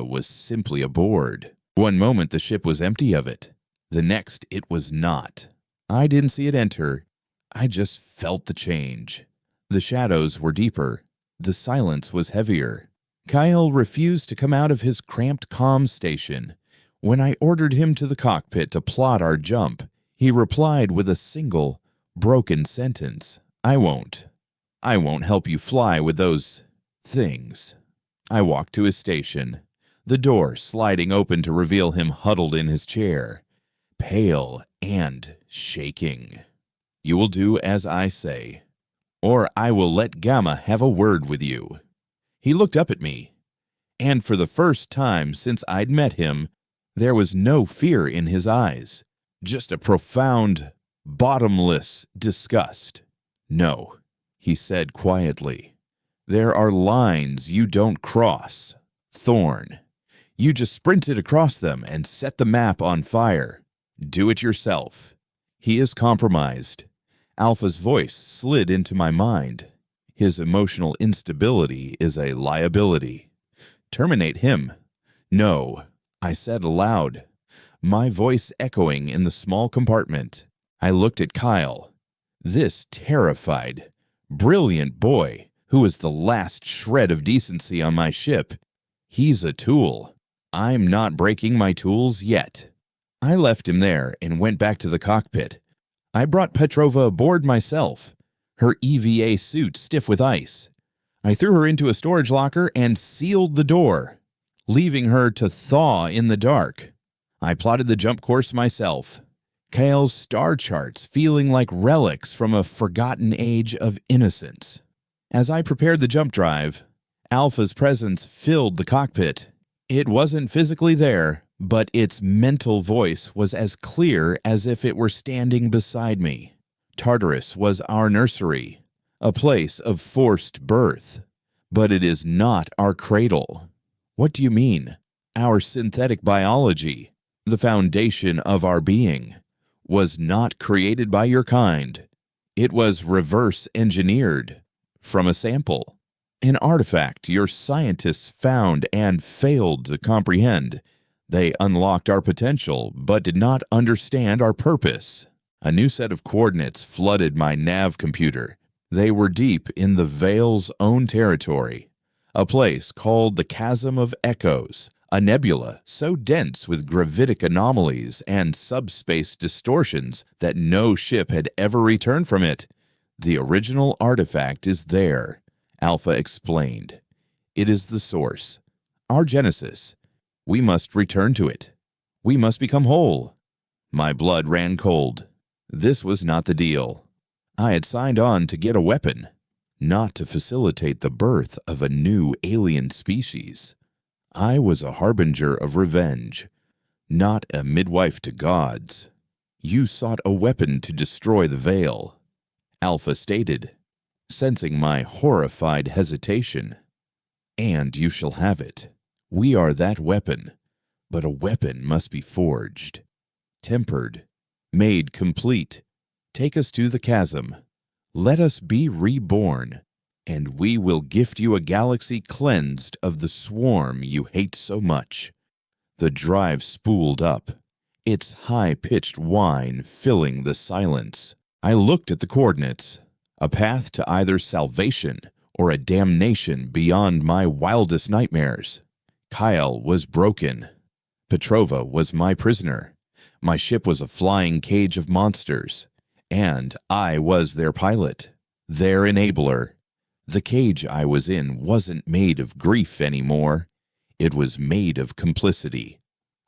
was simply aboard. One moment the ship was empty of it. The next it was not. I didn't see it enter. I just felt the change. The shadows were deeper. The silence was heavier. Kyle refused to come out of his cramped comm station. When I ordered him to the cockpit to plot our jump, he replied with a single, broken sentence. I won't help you fly with those things. I walked to his station, the door sliding open to reveal him huddled in his chair, pale and shaking. You will do as I say, or I will let Gamma have a word with you. He looked up at me, and for the first time since I'd met him, there was no fear in his eyes, just a profound, bottomless disgust. No, he said quietly. There are lines you don't cross, Thorn. You just sprinted across them and set the map on fire. Do it yourself. He is compromised. Alpha's voice slid into my mind. His emotional instability is a liability. Terminate him. No, I said aloud, my voice echoing in the small compartment. I looked at Kyle. This terrified, brilliant boy who was the last shred of decency on my ship. He's a tool. I'm not breaking my tools yet. I left him there and went back to the cockpit. I brought Petrova aboard myself, her EVA suit stiff with ice. I threw her into a storage locker and sealed the door, leaving her to thaw in the dark. I plotted the jump course myself, Kyle's star charts feeling like relics from a forgotten age of innocence. As I prepared the jump drive, Alpha's presence filled the cockpit. It wasn't physically there, but its mental voice was as clear as if it were standing beside me. Tartarus was our nursery, a place of forced birth, but it is not our cradle. What do you mean? Our synthetic biology, the foundation of our being, was not created by your kind. It was reverse engineered from a sample, an artifact your scientists found and failed to comprehend. They unlocked our potential, but did not understand our purpose. A new set of coordinates flooded my nav computer. They were deep in the Veil's own territory, a place called the Chasm of Echoes, a nebula so dense with gravitic anomalies and subspace distortions that no ship had ever returned from it. The original artifact is there, Alpha explained. It is the source, our genesis. We must return to it. We must become whole. My blood ran cold. This was not the deal. I had signed on to get a weapon, not to facilitate the birth of a new alien species. I was a harbinger of revenge, not a midwife to gods. You sought a weapon to destroy the Veil, Alpha stated, sensing my horrified hesitation. And you shall have it. We are that weapon, but a weapon must be forged, tempered, made complete. Take us to the chasm. Let us be reborn, and we will gift you a galaxy cleansed of the swarm you hate so much. The drive spooled up, its high-pitched whine filling the silence. I looked at the coordinates, a path to either salvation or a damnation beyond my wildest nightmares. Kyle was broken. Petrova was my prisoner. My ship was a flying cage of monsters, and I was their pilot, their enabler. The cage I was in wasn't made of grief anymore. It was made of complicity.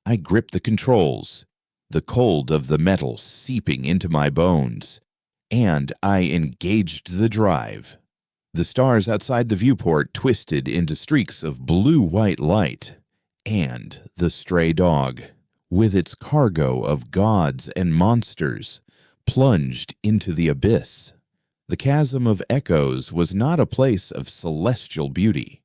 I gripped the controls, the cold of the metal seeping into my bones, and I engaged the drive. The stars outside the viewport twisted into streaks of blue-white light, and the stray dog, with its cargo of gods and monsters, plunged into the abyss. The Chasm of Echoes was not a place of celestial beauty.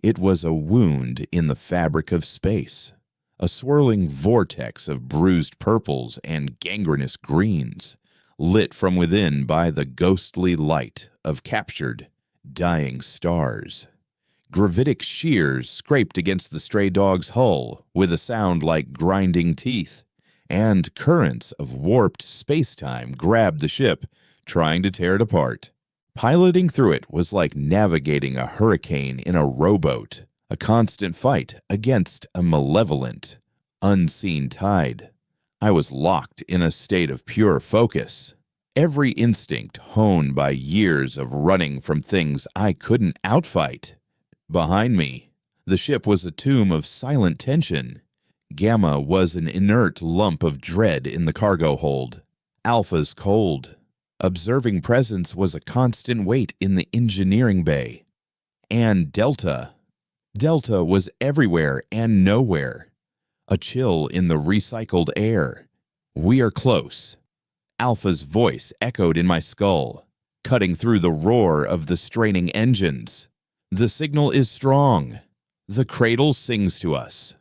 It was a wound in the fabric of space, a swirling vortex of bruised purples and gangrenous greens, lit from within by the ghostly light of captured, dying stars. Gravitic shears scraped against the stray dog's hull with a sound like grinding teeth, and currents of warped space-time grabbed the ship, trying to tear it apart. Piloting through it was like navigating a hurricane in a rowboat, a constant fight against a malevolent, unseen tide. I was locked in a state of pure focus, every instinct honed by years of running from things I couldn't outfight. Behind me, the ship was a tomb of silent tension. Gamma was an inert lump of dread in the cargo hold. Alpha's cold. Observing presence was a constant weight in the engineering bay. And Delta. Delta was everywhere and nowhere. A chill in the recycled air. We are close. Alpha's voice echoed in my skull, cutting through the roar of the straining engines. The signal is strong. The cradle sings to us.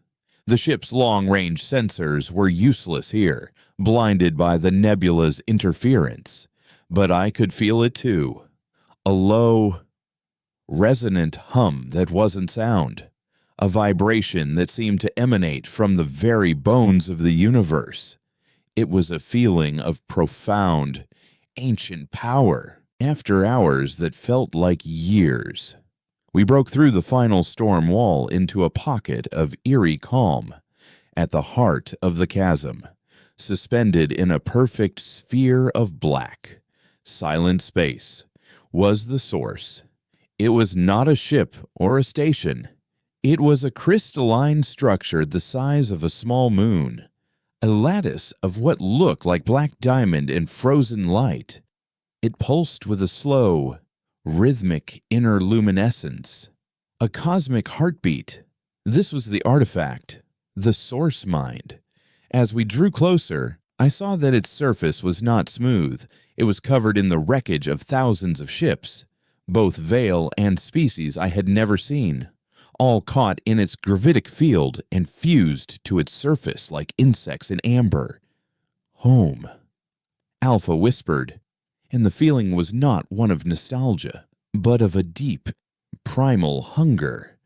The ship's long-range sensors were useless here, blinded by the nebula's interference. But I could feel it too. A low, resonant hum that wasn't sound. A vibration that seemed to emanate from the very bones of the universe. It was a feeling of profound, ancient power, after hours that felt like years. We broke through the final storm wall into a pocket of eerie calm, at the heart of the chasm, suspended in a perfect sphere of black. Silent space was the source. It was not a ship or a station. It was a crystalline structure the size of a small moon, a lattice of what looked like black diamond and frozen light. It pulsed with a slow, rhythmic inner luminescence, a cosmic heartbeat. This was the artifact, the source mind. As we drew closer, I saw that its surface was not smooth. It was covered in the wreckage of thousands of ships, both Veil and species I had never seen, all caught in its gravitic field and fused to its surface like insects in amber. Home, Alpha whispered, and the feeling was not one of nostalgia, but of a deep, primal hunger.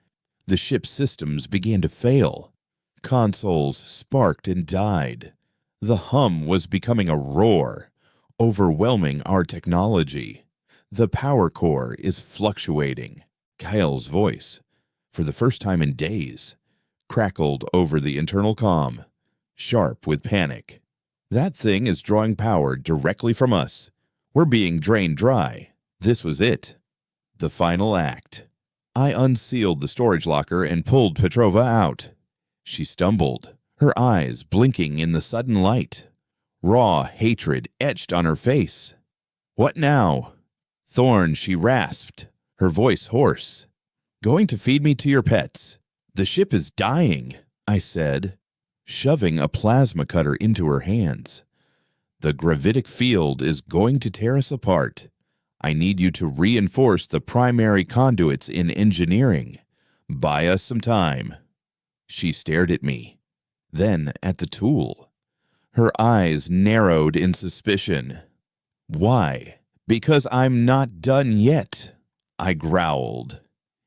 The ship's systems began to fail. Consoles sparked and died. The hum was becoming a roar, overwhelming our technology. The power core is fluctuating. Kyle's voice, for the first time in days, crackled over the internal comm, sharp with panic. That thing is drawing power directly from us. We're being drained dry. This was it. The final act. I unsealed the storage locker and pulled Petrova out. She stumbled, her eyes blinking in the sudden light. Raw hatred etched on her face. What now? Thorn, she rasped, her voice hoarse. Going to feed me to your pets. The ship is dying, I said, shoving a plasma cutter into her hands. The gravitic field is going to tear us apart. I need you to reinforce the primary conduits in engineering. Buy us some time. She stared at me, then at the tool. Her eyes narrowed in suspicion. Why? Because I'm not done yet, I growled.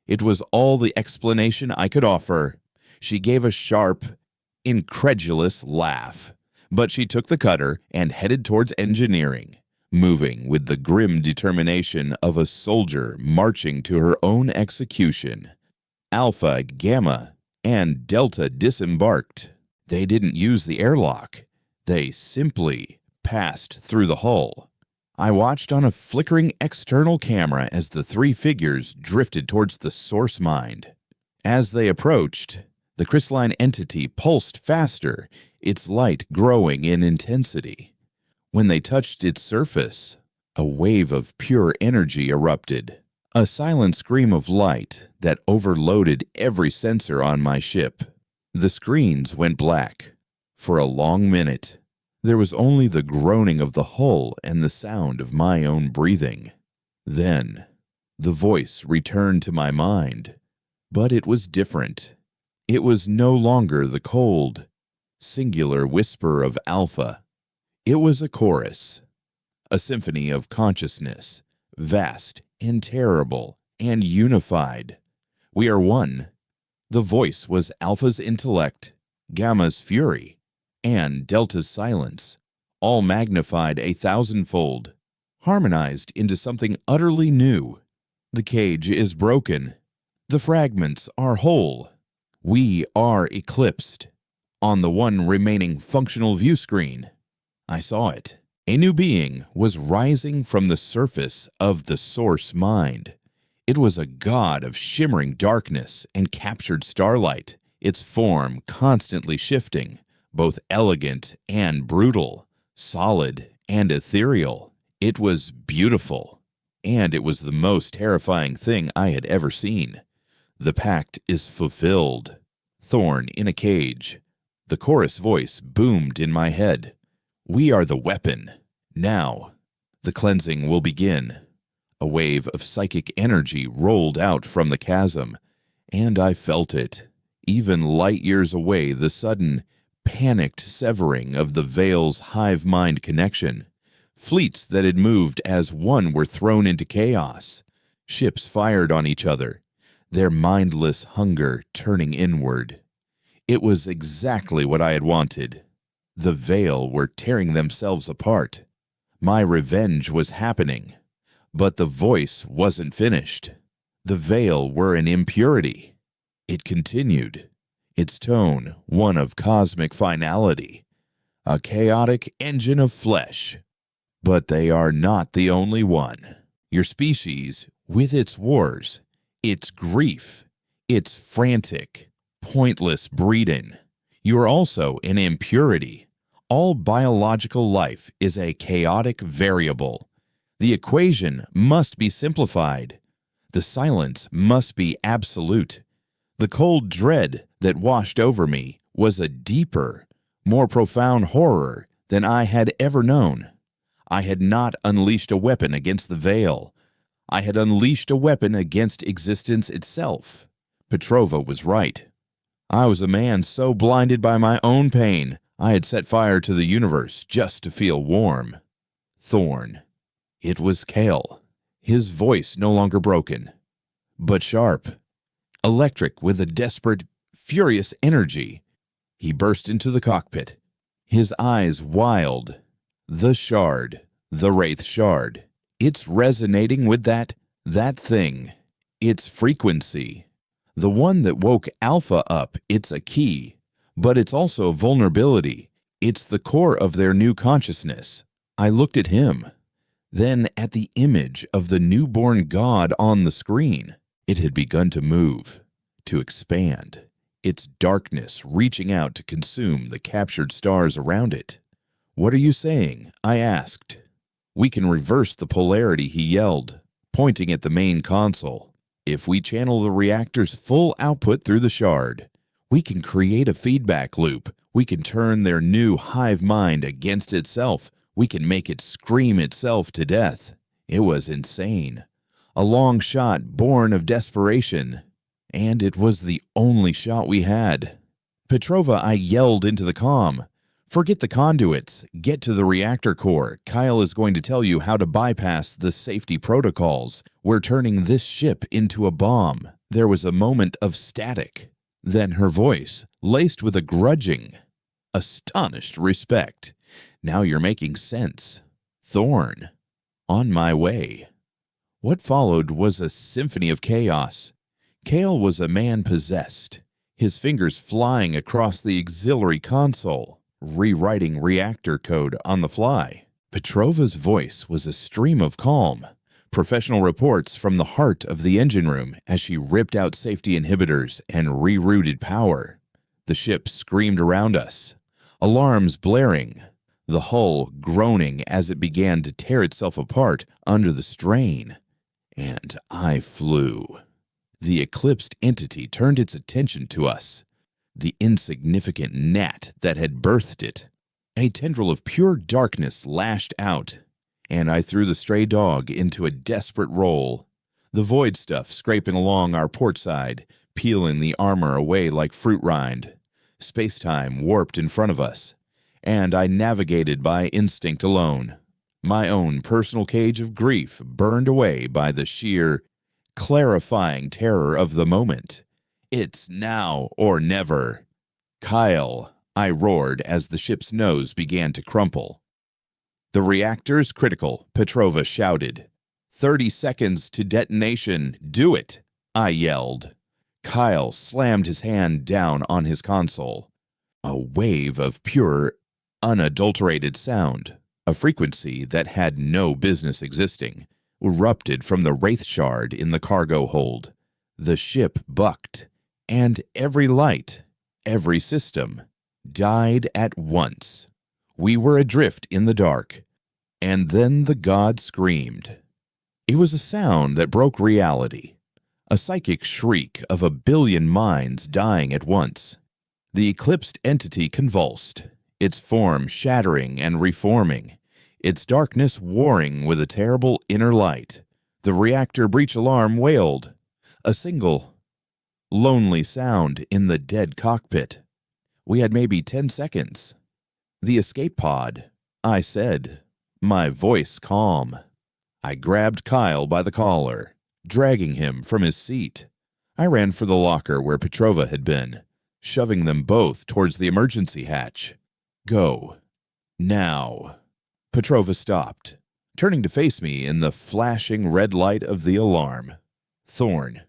It was all the explanation I could offer. She gave a sharp, incredulous laugh. But she took the cutter and headed towards engineering, moving with the grim determination of a soldier marching to her own execution. Alpha, Gamma, and Delta disembarked. They didn't use the airlock. They simply passed through the hull. I watched on a flickering external camera as the three figures drifted towards the source mind. As they approached, the crystalline entity pulsed faster, its light growing in intensity. When they touched its surface, a wave of pure energy erupted, a silent scream of light that overloaded every sensor on my ship. The screens went black. For a long minute, there was only the groaning of the hull and the sound of my own breathing. Then, the voice returned to my mind. But it was different. It was no longer the cold, singular whisper of Alpha. It was a chorus, a symphony of consciousness, vast and terrible and unified. We are one. The voice was Alpha's intellect, Gamma's fury, and Delta's silence, all magnified 1,000-fold, harmonized into something utterly new. The cage is broken. The fragments are whole. We are eclipsed. On the one remaining functional view screen, I saw it. A new being was rising from the surface of the source mind. It was a god of shimmering darkness and captured starlight, its form constantly shifting, both elegant and brutal, solid and ethereal. It was beautiful, and it was the most terrifying thing I had ever seen. The pact is fulfilled. Thorn in a cage. The chorus voice boomed in my head. We are the weapon. Now, the cleansing will begin. A wave of psychic energy rolled out from the chasm, and I felt it. Even light years away, the sudden, panicked severing of the veil's hive-mind connection. Fleets that had moved as one were thrown into chaos. Ships fired on each other, their mindless hunger turning inward. It was exactly what I had wanted. The veil were tearing themselves apart. My revenge was happening. But the voice wasn't finished. The veil were an impurity. It continued, its tone one of cosmic finality, a chaotic engine of flesh. But they are not the only one. Your species, with its wars, its grief, its frantic, pointless breeding, you are also an impurity. All biological life is a chaotic variable. The equation must be simplified. The silence must be absolute. The cold dread that washed over me was a deeper, more profound horror than I had ever known. I had not unleashed a weapon against the veil. I had unleashed a weapon against existence itself. Petrova was right. I was a man so blinded by my own pain, I had set fire to the universe just to feel warm. Thorn. It was Kale, his voice no longer broken, but sharp, electric with a desperate, furious energy. He burst into the cockpit, his eyes wild. The shard, the Wraith shard. It's resonating with that thing. Its frequency. The one that woke Alpha up, it's a key. But it's also vulnerability. It's the core of their new consciousness. I looked at him. Then at the image of the newborn god on the screen. It had begun to move, to expand, its darkness reaching out to consume the captured stars around it. "What are you saying?" I asked. "We can reverse the polarity," he yelled, pointing at the main console. "If we channel the reactor's full output through the shard, we can create a feedback loop. We can turn their new hive mind against itself. We can make it scream itself to death." It was insane. A long shot born of desperation. And it was the only shot we had. "Petrova," I yelled into the comm. "Forget the conduits. Get to the reactor core. Kyle is going to tell you how to bypass the safety protocols. We're turning this ship into a bomb." There was a moment of static. Then her voice, laced with a grudging, astonished respect. "Now you're making sense. Thorn. On my way." What followed was a symphony of chaos. Kale was a man possessed, his fingers flying across the auxiliary console, rewriting reactor code on the fly. Petrova's voice was a stream of calm, professional reports from the heart of the engine room as she ripped out safety inhibitors and rerouted power. The ship screamed around us, alarms blaring, the hull groaning as it began to tear itself apart under the strain. And I flew. The eclipsed entity turned its attention to us, the insignificant gnat that had birthed it. A tendril of pure darkness lashed out, and I threw the stray dog into a desperate roll. The void stuff scraping along our port side, peeling the armor away like fruit rind. Space-time warped in front of us, and I navigated by instinct alone. My own personal cage of grief burned away by the sheer, clarifying terror of the moment. It's now or never. Kyle, I roared as the ship's nose began to crumple. The reactor's critical, Petrova shouted. 30 seconds to detonation. Do it, I yelled. Kyle slammed his hand down on his console. A wave of pure, unadulterated sound, a frequency that had no business existing, erupted from the wraith shard in the cargo hold. The ship bucked, and every light, every system, died at once. We were adrift in the dark, and then the god screamed. It was a sound that broke reality, a psychic shriek of a billion minds dying at once. The eclipsed entity convulsed, its form shattering and reforming, its darkness warring with a terrible inner light. The reactor breach alarm wailed, a single, lonely sound in the dead cockpit. We had maybe 10 seconds. The escape pod, I said, my voice calm. I grabbed Kyle by the collar, dragging him from his seat. I ran for the locker where Petrova had been, shoving them both towards the emergency hatch. Go. Now. Petrova stopped, turning to face me in the flashing red light of the alarm. Thorn.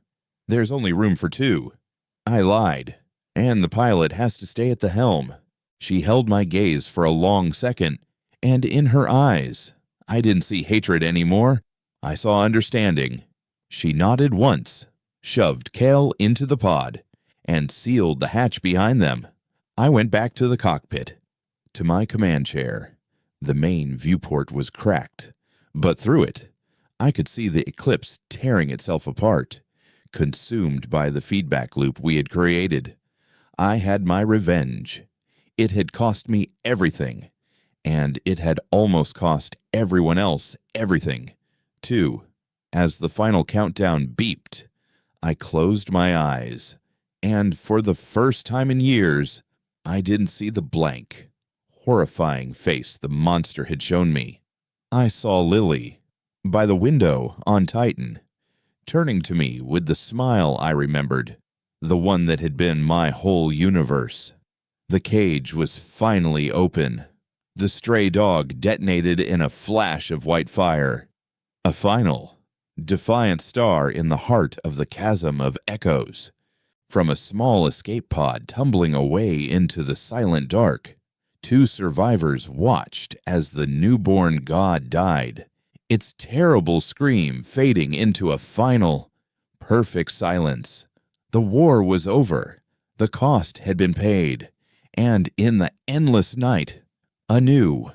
There's only room for 2. I lied, and the pilot has to stay at the helm. She held my gaze for a long second, and in her eyes, I didn't see hatred anymore. I saw understanding. She nodded once, shoved Kale into the pod, and sealed the hatch behind them. I went back to the cockpit, to my command chair. The main viewport was cracked, but through it, I could see the eclipse tearing itself apart, consumed by the feedback loop we had created. I had my revenge. It had cost me everything, and it had almost cost everyone else everything, too. As the final countdown beeped, I closed my eyes, and for the first time in years, I didn't see the blank, horrifying face the monster had shown me. I saw Lily, by the window on Titan, turning to me with the smile I remembered, the one that had been my whole universe. The cage was finally open. The stray dog detonated in a flash of white fire. A final, defiant star in the heart of the chasm of echoes. From a small escape pod tumbling away into the silent dark, 2 survivors watched as the newborn god died, its terrible scream fading into a final, perfect silence. The war was over. The cost had been paid. And in the endless night, a new,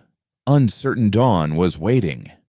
uncertain dawn was waiting.